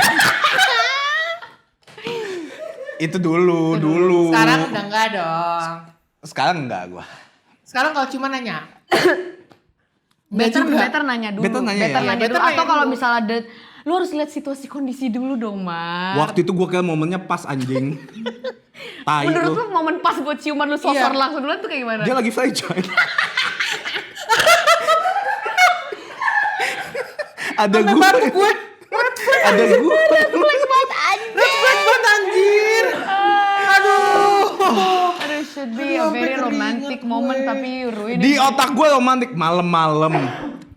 [SPEAKER 1] Itu dulu.
[SPEAKER 4] Sekarang udah enggak dong.
[SPEAKER 1] Sekarang enggak gua.
[SPEAKER 4] Sekarang kalau cuma nanya.
[SPEAKER 2] Better nanya dulu.
[SPEAKER 1] Better nanya ya?
[SPEAKER 2] Nanya
[SPEAKER 4] Better
[SPEAKER 2] dulu.
[SPEAKER 4] nanya
[SPEAKER 2] Atau kalau
[SPEAKER 4] dulu.
[SPEAKER 2] misalnya lu harus lihat situasi kondisi dulu dong, Mar.
[SPEAKER 1] Waktu itu gua kira momennya pas anjing. Tai
[SPEAKER 2] Menurut
[SPEAKER 1] lu.
[SPEAKER 2] lu momen pas buat ciuman lu sosor
[SPEAKER 4] Iya.
[SPEAKER 2] langsung duluan tuh kayak gimana?
[SPEAKER 1] Dia lagi fragile. Ada gue. Ada gue.
[SPEAKER 4] Buat anjir. Aduh.
[SPEAKER 2] Aduh, should be
[SPEAKER 4] Aduh,
[SPEAKER 2] a very
[SPEAKER 4] sampai
[SPEAKER 2] romantic
[SPEAKER 4] keringet
[SPEAKER 2] moment
[SPEAKER 4] gue.
[SPEAKER 2] tapi you ruin
[SPEAKER 1] Di
[SPEAKER 2] it.
[SPEAKER 1] otak gue romantis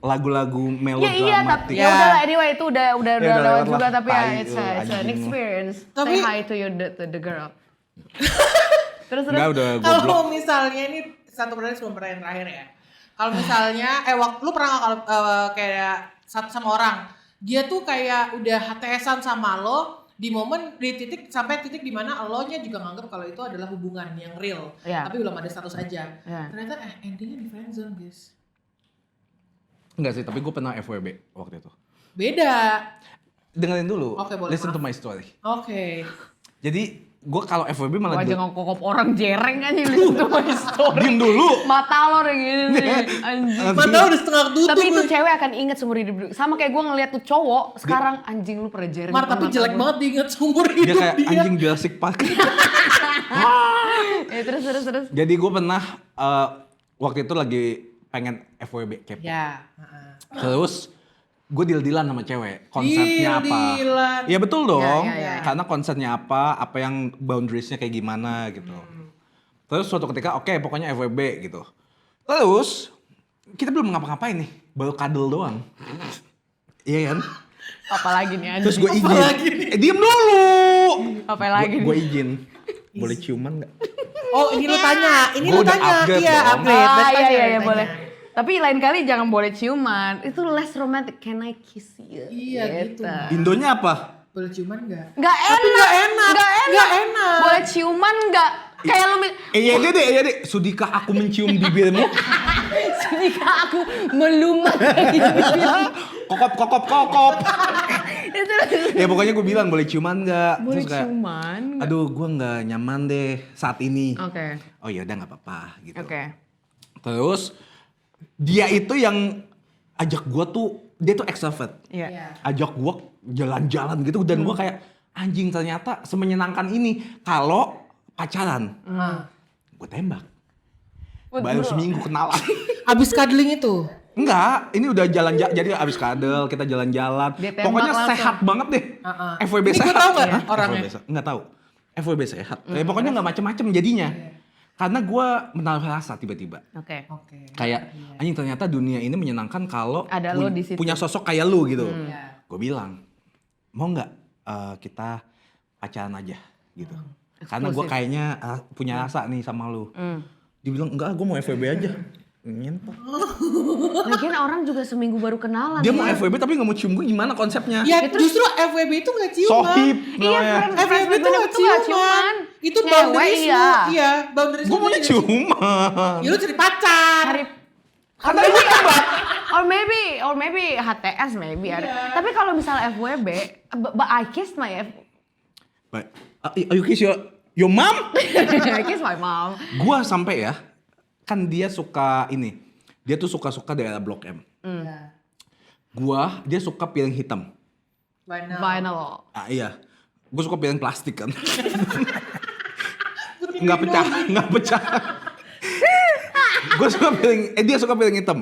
[SPEAKER 1] lagu-lagu melodramatik.
[SPEAKER 2] Iya tapi
[SPEAKER 4] Ya.
[SPEAKER 2] ya udah lah anyway itu udah
[SPEAKER 1] Ya, udah
[SPEAKER 2] lewat
[SPEAKER 1] lewat
[SPEAKER 2] juga
[SPEAKER 1] lah.
[SPEAKER 2] tapi ya
[SPEAKER 1] Tai,
[SPEAKER 2] it's an
[SPEAKER 1] anjing.
[SPEAKER 2] experience.
[SPEAKER 4] Tapi-
[SPEAKER 2] Say hi to the girl. terus
[SPEAKER 1] Enggak udah goblok.
[SPEAKER 4] Kalau misalnya ini satu pertanyaan sebelum pertanyaan terakhir ya. Kalau misalnya, lu pernah nggak kalau kayak satu sama orang, dia tuh kayak udah HTS-an sama lo di momen di titik sampai titik dimana lo nya juga nganggap kalau itu adalah hubungan yang real,
[SPEAKER 2] Iya.
[SPEAKER 4] tapi belum ada status aja.
[SPEAKER 2] Iya.
[SPEAKER 4] Ternyata endingnya di friendzone guys.
[SPEAKER 1] Enggak sih, tapi gue pernah FWB waktu itu.
[SPEAKER 4] Beda.
[SPEAKER 1] Dengerin dulu.
[SPEAKER 4] Oke, boleh,
[SPEAKER 1] Listen to
[SPEAKER 4] maaf.
[SPEAKER 1] my story.
[SPEAKER 4] Oke.
[SPEAKER 1] Jadi gue kalau FWB malah
[SPEAKER 2] Wajah ngokok orang jereng aja listen to my story.
[SPEAKER 1] diem dulu.
[SPEAKER 2] Mata lo kayak gini nih, anjing.
[SPEAKER 4] Mata udah setengah tutup.
[SPEAKER 2] Tapi itu
[SPEAKER 4] gue.
[SPEAKER 2] cewek akan inget seumur hidup. Sama kayak gue ngeliat tuh cowok, sekarang anjing lu pernah jereng.
[SPEAKER 4] Mar, tapi
[SPEAKER 2] depan
[SPEAKER 4] jelek
[SPEAKER 2] mata gua.
[SPEAKER 4] banget diinget seumur
[SPEAKER 1] Dia
[SPEAKER 4] hidup
[SPEAKER 1] kayak
[SPEAKER 4] dia.
[SPEAKER 1] anjing Jurassic Park.
[SPEAKER 2] Terus.
[SPEAKER 1] Jadi gue pernah waktu itu lagi pengen FWB kepo.
[SPEAKER 4] Ya.
[SPEAKER 1] Terus gue deal-dealan sama cewek. Konsepnya apa?
[SPEAKER 4] Deal-dealan.
[SPEAKER 1] Ya betul dong.
[SPEAKER 2] Ya.
[SPEAKER 1] Karena konsepnya apa yang boundariesnya kayak gimana gitu. Terus suatu ketika oke, pokoknya FWB gitu. Terus kita belum ngapa-ngapain nih, baru kadel doang. Iya kan?
[SPEAKER 2] Apalagi nih anjing.
[SPEAKER 1] Terus gue izin.
[SPEAKER 4] Apalagi
[SPEAKER 1] Diem dulu.
[SPEAKER 2] Apalagi nih.
[SPEAKER 1] Gue izin. Boleh ciuman nggak?
[SPEAKER 4] Oh, ini lu tanya. Ini
[SPEAKER 1] Gua
[SPEAKER 4] lu
[SPEAKER 1] udah
[SPEAKER 4] tanya.
[SPEAKER 1] upgrade
[SPEAKER 4] Iya,
[SPEAKER 1] dong.
[SPEAKER 4] upgrade.
[SPEAKER 2] Ah,
[SPEAKER 4] Tanya,
[SPEAKER 2] iya
[SPEAKER 4] tanya.
[SPEAKER 2] boleh. Tapi lain kali jangan boleh ciuman. Itu less romantic. Can I kiss you?
[SPEAKER 4] Iya, gitu.
[SPEAKER 1] Indonya apa?
[SPEAKER 4] Boleh ciuman enggak?
[SPEAKER 2] Nggak
[SPEAKER 4] Tapi
[SPEAKER 2] enak.
[SPEAKER 4] nggak enak. Nggak enak.
[SPEAKER 2] Boleh ciuman nggak? Kayak lu
[SPEAKER 1] Iya deh. Sudikah aku mencium bibirmu?
[SPEAKER 2] jika aku melumat
[SPEAKER 1] Kokop. Ya pokoknya gue bilang boleh ciuman nggak?
[SPEAKER 2] boleh
[SPEAKER 1] Terus kayak,
[SPEAKER 2] ciuman nggak?
[SPEAKER 1] aduh gue nggak nyaman deh saat ini.
[SPEAKER 2] Oke.
[SPEAKER 1] Oh ya udah nggak apa-apa gitu.
[SPEAKER 2] Oke.
[SPEAKER 1] Terus dia itu yang ajak gue tuh, dia tuh extrovert.
[SPEAKER 2] Iya.
[SPEAKER 4] Iya.
[SPEAKER 1] Ajak gue jalan-jalan gitu dan gue kayak anjing ternyata semenyenangkan ini kalau pacaran. Gue tembak. Baru seminggu kenalan.
[SPEAKER 4] Abis cuddling itu.
[SPEAKER 1] Enggak, ini udah jalan-jalan, jadi abis kadel kita jalan-jalan.
[SPEAKER 2] Dia tembak
[SPEAKER 1] Pokoknya
[SPEAKER 2] langsung.
[SPEAKER 1] sehat banget deh. FWB
[SPEAKER 4] Ini gua
[SPEAKER 1] sehat.
[SPEAKER 4] tahu nggak
[SPEAKER 1] Hah?
[SPEAKER 4] orangnya?
[SPEAKER 1] FWB sehat. Nggak tahu. FWB sehat. Pokoknya nggak macem-macem jadinya. Karena gue menaruh rasa tiba-tiba.
[SPEAKER 2] Oke.
[SPEAKER 4] Oke.
[SPEAKER 1] Kayak anjing ternyata dunia ini menyenangkan kalau
[SPEAKER 2] Ada lo di situ.
[SPEAKER 1] punya sosok kayak lu gitu.
[SPEAKER 4] Iya.
[SPEAKER 1] Gue bilang, mau nggak kita pacaran aja gitu. Karena gue
[SPEAKER 2] Eksklusif.
[SPEAKER 1] kayaknya punya rasa nih sama lu. Dibilang enggak, gue mau FWB aja. Nyentok.
[SPEAKER 2] Lagian orang juga seminggu baru kenalan.
[SPEAKER 1] Dia
[SPEAKER 2] ya.
[SPEAKER 1] mau FWB tapi nggak mau cium gue, gimana konsepnya?
[SPEAKER 4] Ya justru FWB itu nggak ciuman.
[SPEAKER 1] Sohib
[SPEAKER 2] Iya,
[SPEAKER 1] namanya.
[SPEAKER 4] FWB itu nggak ciuman. Itu
[SPEAKER 2] Cewek,
[SPEAKER 4] boundaries
[SPEAKER 2] iya.
[SPEAKER 4] lu. Iya, boundaries
[SPEAKER 1] Gue
[SPEAKER 4] lu
[SPEAKER 1] maunya
[SPEAKER 4] nggak ciuman.
[SPEAKER 1] ciuman.
[SPEAKER 4] Ya lu cari pacar.
[SPEAKER 2] Cari or maybe HTS maybe ada. Tapi kalau misalnya FWB, but I kissed my
[SPEAKER 1] But, you kiss your mom?
[SPEAKER 2] I kissed my mom.
[SPEAKER 1] Gua sampai ya, kan dia suka ini. Dia tuh suka-suka daerah Blok M.
[SPEAKER 4] Iya.
[SPEAKER 1] Dia suka piring hitam.
[SPEAKER 2] Vinyl.
[SPEAKER 1] Iya. Gue suka piring plastik kan. Nggak pecah. Dia suka piring hitam.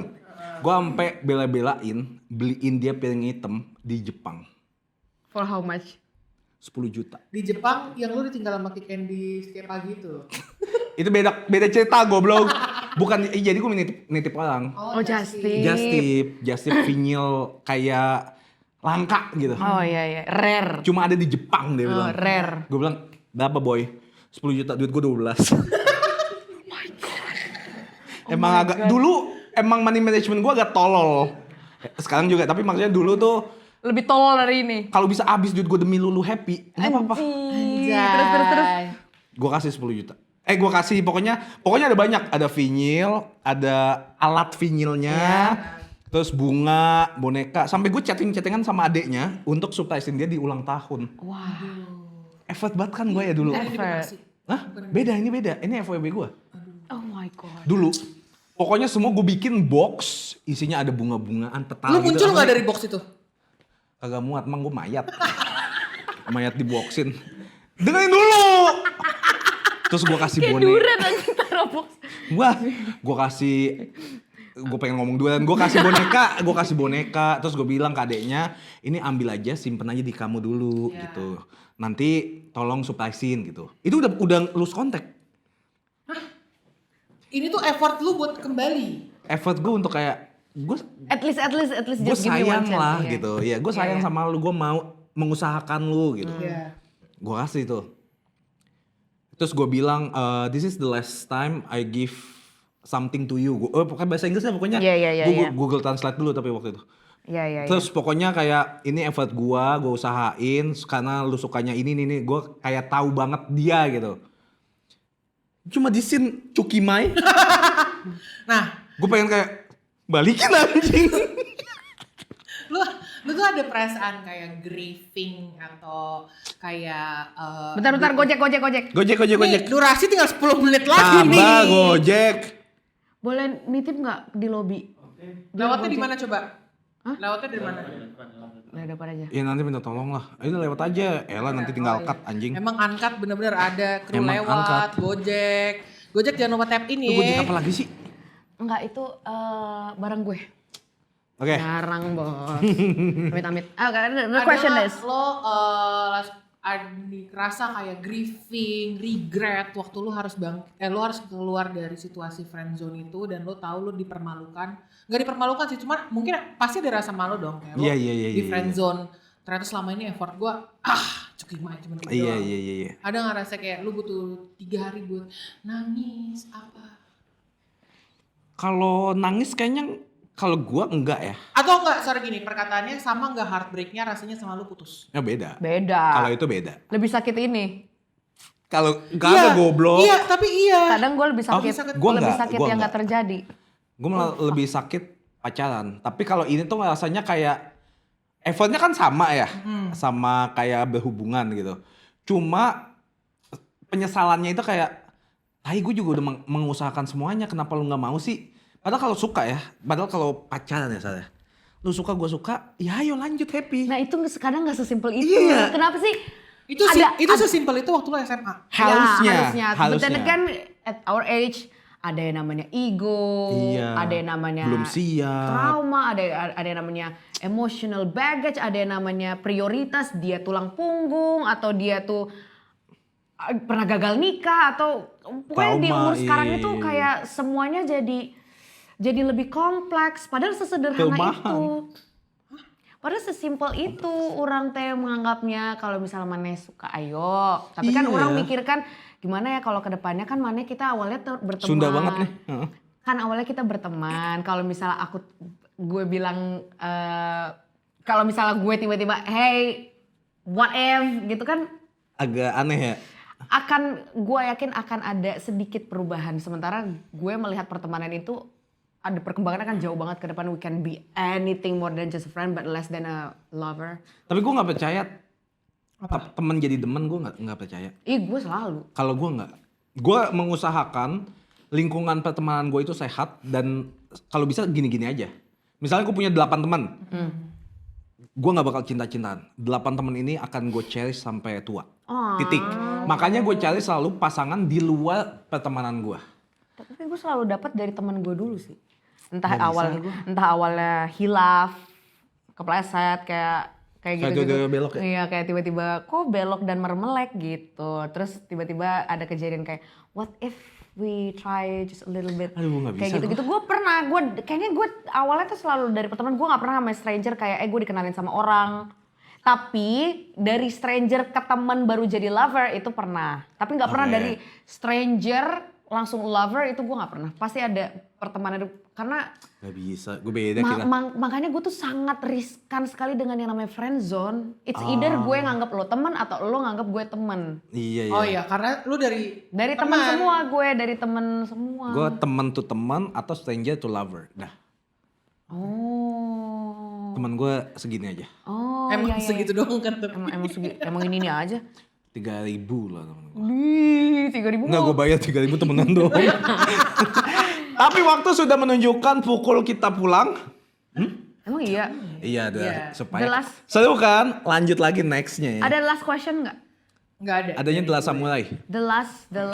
[SPEAKER 1] Gue sampai bela-belain beliin dia piring hitam di Jepang.
[SPEAKER 2] For how much?
[SPEAKER 1] 10 juta.
[SPEAKER 4] Di Jepang yang lu ditinggal sama Kik Candy setiap pagi itu.
[SPEAKER 1] Itu beda cerita goblok. Bukan, jadi gue nitip orang.
[SPEAKER 2] Oh, just tip.
[SPEAKER 1] Just tip vinyl kayak langka gitu.
[SPEAKER 2] Oh iya, rare.
[SPEAKER 1] Cuma ada di Jepang dia
[SPEAKER 2] Oh,
[SPEAKER 1] bilang.
[SPEAKER 2] rare.
[SPEAKER 1] Gue bilang, berapa boy? 10 juta, duit gue 12. Emang agak, dulu emang money management gue agak tolol. Sekarang juga, tapi maksudnya dulu tuh
[SPEAKER 2] Lebih tolol dari ini.
[SPEAKER 1] kalau bisa habis duit gue demi lu happy, nggak apa-apa.
[SPEAKER 2] Terus.
[SPEAKER 1] Gue kasih 10 juta. Gue kasih pokoknya ada banyak. Ada vinyl, ada alat vinylnya, terus bunga, boneka. Sampai gue chattingan sama adeknya untuk surprisein dia di ulang tahun.
[SPEAKER 2] Wah.
[SPEAKER 1] Effort banget kan gue ya dulu.
[SPEAKER 2] Effort.
[SPEAKER 1] Hah? Beda, ini beda. Ini FWB gue.
[SPEAKER 2] Oh my god.
[SPEAKER 1] Dulu. Pokoknya semua gue bikin box, isinya ada bunga-bungaan, petala
[SPEAKER 4] Lu
[SPEAKER 1] gitu.
[SPEAKER 4] muncul nggak dari box itu?
[SPEAKER 1] Kagak muat, emang gue mayat. Mayat diboxin. Dengerin dulu! Terus gue kasih
[SPEAKER 2] Kayak
[SPEAKER 1] boneka.
[SPEAKER 2] durian anjing taruh box.
[SPEAKER 1] Gue pengen ngomong duluan, gue kasih boneka, terus gue bilang ke adeknya, ini ambil aja, simpen aja di kamu dulu gitu. Nanti tolong surprisein gitu. Itu udah lose contact.
[SPEAKER 4] Ini tuh effort lu buat kembali.
[SPEAKER 1] Effort gue untuk kayak,
[SPEAKER 2] At least
[SPEAKER 1] gue
[SPEAKER 2] just give me one
[SPEAKER 1] sayang
[SPEAKER 2] chance.
[SPEAKER 1] lah
[SPEAKER 2] ya.
[SPEAKER 1] gitu. Ya gue sayang sama lu, gue mau mengusahakan lu gitu.
[SPEAKER 4] Iya.
[SPEAKER 1] Gue kasih tuh. Terus gue bilang, this is the last time I give something to you. Pokoknya bahasa Inggrisnya pokoknya.
[SPEAKER 2] Iya,
[SPEAKER 1] Gue
[SPEAKER 2] iya.
[SPEAKER 1] Google Translate dulu tapi waktu itu.
[SPEAKER 2] Iya.
[SPEAKER 1] Terus pokoknya kayak ini effort gue usahain karena lu sukanya ini. Gue kayak tahu banget dia gitu. Cuma di scene Cukimai.
[SPEAKER 4] Nah,
[SPEAKER 1] Gue pengen kayak balikin anjing.
[SPEAKER 4] lu tuh ada perasaan kayak grieving atau kayak
[SPEAKER 2] Bentar, gojek.
[SPEAKER 1] Gojek.
[SPEAKER 4] Nih, durasi tinggal 10 menit lagi nih.
[SPEAKER 1] Tambah Gojek.
[SPEAKER 2] Boleh nitip nggak di lobby?
[SPEAKER 4] Lewatnya di mana coba? Lewatnya dari mana?
[SPEAKER 2] Nah, depan aja.
[SPEAKER 1] Ya nanti minta tolong lah. Ayo lewat aja. Elah nanti tinggal cut anjing.
[SPEAKER 4] Emang angkat bener-bener ada kru
[SPEAKER 1] Emang
[SPEAKER 4] lewat,
[SPEAKER 1] angkat.
[SPEAKER 4] Gojek jangan lupa tap in
[SPEAKER 1] Lu Gojek
[SPEAKER 4] ya.
[SPEAKER 1] apa lagi sih?
[SPEAKER 2] Enggak, itu barang gue.
[SPEAKER 1] Oke.
[SPEAKER 2] Barang bos. Amit. The
[SPEAKER 4] Ada
[SPEAKER 2] question
[SPEAKER 4] nggak
[SPEAKER 2] is.
[SPEAKER 4] lo rasa kayak grieving, regret waktu lu harus lu harus keluar dari situasi friend zone itu dan lu tahu lu dipermalukan. Nggak dipermalukan sih, cuma mungkin pasti ada rasa malu dong kayak lo
[SPEAKER 1] Iya,
[SPEAKER 4] di friend zone. Ternyata selama ini effort gua cuma cuma gitu doang.
[SPEAKER 1] Iya.
[SPEAKER 4] Ada nggak rasa kayak lu butuh 3 hari buat nangis apa?
[SPEAKER 1] Kalau nangis kayaknya kalau gua enggak ya.
[SPEAKER 4] Atau enggak, sorry gini, perkataannya sama enggak heartbreaknya rasanya sama lu putus?
[SPEAKER 1] Ya beda.
[SPEAKER 2] Beda.
[SPEAKER 1] Kalau itu beda.
[SPEAKER 2] Lebih sakit ini.
[SPEAKER 1] Kalau enggak ada goblok.
[SPEAKER 4] Iya, tapi iya.
[SPEAKER 2] Kadang gue lebih sakit.
[SPEAKER 1] Gua
[SPEAKER 2] lebih
[SPEAKER 1] enggak,
[SPEAKER 2] sakit
[SPEAKER 1] gua
[SPEAKER 2] yang
[SPEAKER 1] enggak.
[SPEAKER 2] nggak terjadi.
[SPEAKER 1] Gue malah lebih sakit pacaran. Tapi kalau ini tuh rasanya kayak effortnya kan sama ya. Sama kayak berhubungan gitu. Cuma penyesalannya itu kayak, gue juga udah mengusahakan semuanya, kenapa lu nggak mau sih? Padahal kalau suka ya, padahal kalau pacaran ya saya, lu suka gue suka, ya ayo lanjut happy.
[SPEAKER 2] Nah itu kadang nggak sesimpel itu.
[SPEAKER 1] Iya.
[SPEAKER 2] Kenapa sih?
[SPEAKER 4] Itu sesimpel itu waktu lu SMA.
[SPEAKER 1] Harusnya.
[SPEAKER 2] Ya, harusnya. But then again, at our age, ada yang namanya ego,
[SPEAKER 1] Iya.
[SPEAKER 2] ada yang namanya
[SPEAKER 1] Belum siap.
[SPEAKER 2] trauma, ada yang namanya emotional baggage, ada yang namanya prioritas, dia tulang punggung atau dia tuh pernah gagal nikah atau pokoknya di
[SPEAKER 1] Trauma,
[SPEAKER 2] umur sekarang
[SPEAKER 1] iya.
[SPEAKER 2] itu kayak semuanya jadi lebih kompleks padahal sesederhana
[SPEAKER 1] Kelemahan.
[SPEAKER 2] itu. Padahal sesimpel itu orang teh menganggapnya kalau misalnya Mane suka ayo. Tapi kan
[SPEAKER 1] Iya.
[SPEAKER 2] orang mikirkan gimana ya kalau kedepannya kan Mane kita awalnya berteman.
[SPEAKER 1] Sunda banget nih. Heeh.
[SPEAKER 2] Kan awalnya kita berteman. Kalau misalnya gue bilang kalau misalnya gue tiba-tiba hey what if gitu kan
[SPEAKER 1] Agak aneh ya.
[SPEAKER 2] gue yakin akan ada sedikit perubahan. Sementara gue melihat pertemanan itu ada perkembangan akan jauh banget ke depan. We can be anything more than just a friend but less than a lover.
[SPEAKER 1] Tapi gue nggak percaya temen jadi demen, gue nggak percaya.
[SPEAKER 2] Gue selalu.
[SPEAKER 1] Kalau gue nggak, gue mengusahakan lingkungan pertemanan gue itu sehat dan kalau bisa gini-gini aja. Misalnya gue punya 8 teman, gue nggak bakal cinta-cintaan. 8 teman ini akan gue cherish sampai tua. Titik. Makanya gue cari selalu pasangan di luar pertemanan gue.
[SPEAKER 2] Tapi gue selalu dapat dari teman gue dulu sih. Entah
[SPEAKER 1] Nggak bisa
[SPEAKER 2] entah awalnya hilaf, kepleset kayak gitu.
[SPEAKER 1] Kayak belok ya?
[SPEAKER 2] Iya, kayak tiba-tiba kok belok dan mermelek gitu. Terus tiba-tiba ada kejadian kayak what if we try just a little bit.
[SPEAKER 1] Aduh, nggak bisa
[SPEAKER 2] Kayak gitu-gitu. Gue pernah, kayaknya gue awalnya tuh selalu dari pertemanan, gue gak pernah sama stranger kayak gue dikenalin sama orang. Tapi dari stranger ke teman baru jadi lover itu pernah. Tapi gak pernah
[SPEAKER 1] Oke.
[SPEAKER 2] dari stranger langsung lover itu gue gak pernah. Pasti ada pertemanan karena
[SPEAKER 1] Gak bisa, gue beda kira.
[SPEAKER 2] makanya gue tuh sangat riskan sekali dengan yang namanya friend zone. It's either gue nganggap lo teman atau lo nganggap gue teman.
[SPEAKER 1] Iya, iya.
[SPEAKER 4] Oh iya, karena lu dari
[SPEAKER 2] Teman semua gue, dari teman semua.
[SPEAKER 1] Gue teman to teman atau stranger to lover. Dah,
[SPEAKER 2] Oh.
[SPEAKER 1] teman gue segini aja.
[SPEAKER 2] Oh,
[SPEAKER 4] emang
[SPEAKER 2] iya, iya,
[SPEAKER 4] segitu
[SPEAKER 2] iya.
[SPEAKER 4] doang kan tuh.
[SPEAKER 2] Emang ini aja.
[SPEAKER 1] 3.000 lah temen gue.
[SPEAKER 2] Wih, 3.000
[SPEAKER 1] Enggak, gue bayar 3.000 temenan doang. Tapi waktu sudah menunjukkan pukul kita pulang.
[SPEAKER 2] Emang iya?
[SPEAKER 1] Iya, ada
[SPEAKER 4] Iya.
[SPEAKER 1] supaya.
[SPEAKER 2] The last-
[SPEAKER 1] Seru kan? Lanjut lagi nextnya ya.
[SPEAKER 2] Ada last question nggak?
[SPEAKER 4] Nggak ada.
[SPEAKER 1] Adanya The Last Samurai.
[SPEAKER 2] The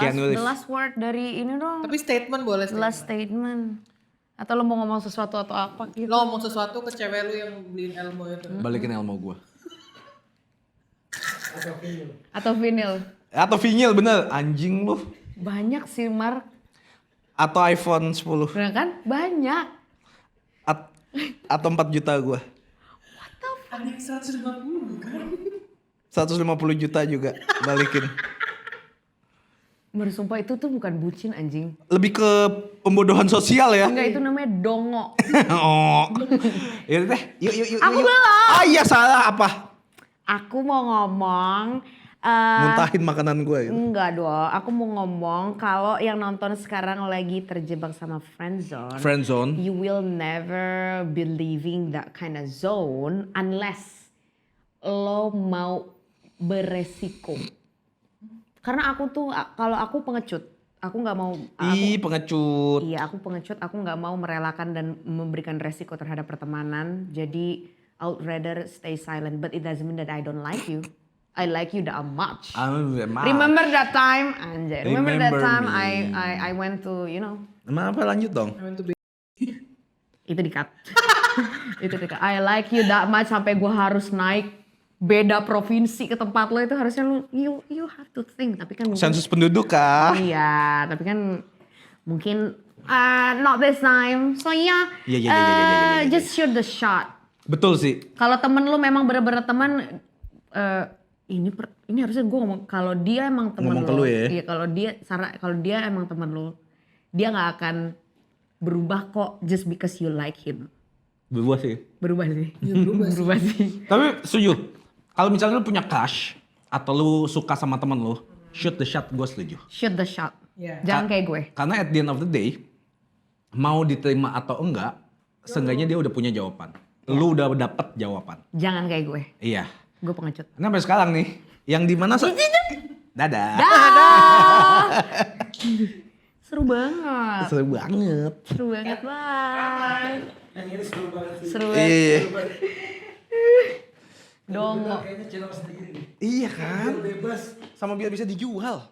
[SPEAKER 1] Keanu Reeves.
[SPEAKER 2] last word dari ini dong.
[SPEAKER 4] Tapi statement boleh.
[SPEAKER 2] The last statement. Atau lo mau ngomong sesuatu atau apa gitu?
[SPEAKER 4] Lo ngomong sesuatu ke cewek lu yang beliin Elmo itu.
[SPEAKER 1] Balikin Elmo gue.
[SPEAKER 2] Atau vinyl?
[SPEAKER 1] Atau vinyl bener, anjing lu.
[SPEAKER 2] Banyak sih Mark.
[SPEAKER 1] Atau iPhone 10.
[SPEAKER 2] Bener kan? Banyak.
[SPEAKER 1] Atau 4 juta gue.
[SPEAKER 4] Ada yang 150 kan?
[SPEAKER 1] 150 juta juga balikin.
[SPEAKER 2] Bersumpah itu tuh bukan bucin anjing.
[SPEAKER 1] Lebih ke pembodohan sosial ya.
[SPEAKER 2] Enggak, itu namanya dongo.
[SPEAKER 1] Oh. Ya deh, yuk.
[SPEAKER 2] Aku
[SPEAKER 1] yuk.
[SPEAKER 2] belum.
[SPEAKER 1] Ah iya, salah apa?
[SPEAKER 2] Aku mau ngomong.
[SPEAKER 1] Muntahin makanan gue. Gitu.
[SPEAKER 2] Enggak dong, aku mau ngomong kalau yang nonton sekarang lagi terjebak sama friendzone.
[SPEAKER 1] Friendzone.
[SPEAKER 2] You will never be leaving that kind of zone unless lo mau beresiko. Karena aku tuh, kalau aku pengecut, aku nggak mau.
[SPEAKER 1] Ih, pengecut.
[SPEAKER 2] Iya, aku pengecut. Aku nggak mau merelakan dan memberikan resiko terhadap pertemanan. Jadi, I would rather stay silent. But it doesn't mean that I don't like you. I like you that much. Remember that time, anjay. Remember that
[SPEAKER 1] Remember
[SPEAKER 2] time
[SPEAKER 1] me.
[SPEAKER 2] I went to, you know.
[SPEAKER 1] Emang apa, lanjut dong?
[SPEAKER 2] Itu di-cut. Itu di-cut. I like you that much sampai gue harus naik beda provinsi ke tempat lo, itu harusnya lu you have to think, tapi kan mungkin,
[SPEAKER 1] Sensus penduduk kah?
[SPEAKER 2] iya, tapi kan mungkin not this time. So yeah,
[SPEAKER 1] Iya.
[SPEAKER 2] just shoot the shot.
[SPEAKER 1] Betul sih.
[SPEAKER 2] Kalau temen lu memang bener-bener teman, ini harusnya gue ngomong, kalau dia emang temen
[SPEAKER 1] Ngomong ke
[SPEAKER 2] lu,
[SPEAKER 1] lu ya?
[SPEAKER 2] iya, kalau dia emang temen lu, dia nggak akan berubah kok just because you like him.
[SPEAKER 1] Berubah sih.
[SPEAKER 2] Berubah sih.
[SPEAKER 4] berubah
[SPEAKER 2] sih.
[SPEAKER 1] Tapi setuju. Kalau misalnya lu punya crush atau lu suka sama temen lu, shoot the shot, gue setuju.
[SPEAKER 2] Shoot the shot.
[SPEAKER 4] Iya.
[SPEAKER 2] Jangan kayak gue.
[SPEAKER 1] Karena at the end of the day, mau diterima atau enggak, seenggaknya dia udah punya jawaban. Lu udah dapet jawaban.
[SPEAKER 2] Jangan kayak gue.
[SPEAKER 1] Iya.
[SPEAKER 2] Gue pengecut.
[SPEAKER 1] Nah, sampai sekarang nih, yang di mana Dadah.
[SPEAKER 2] Seru banget.
[SPEAKER 1] Seru banget.
[SPEAKER 2] Seru banget, bye.
[SPEAKER 3] Yang ini seru banget sih.
[SPEAKER 2] Seru banget.
[SPEAKER 1] Iya.
[SPEAKER 2] Dongo.
[SPEAKER 3] Kayaknya channel sendiri nih.
[SPEAKER 1] Iya kan?
[SPEAKER 3] Bebas.
[SPEAKER 1] Sama biar bisa dijual.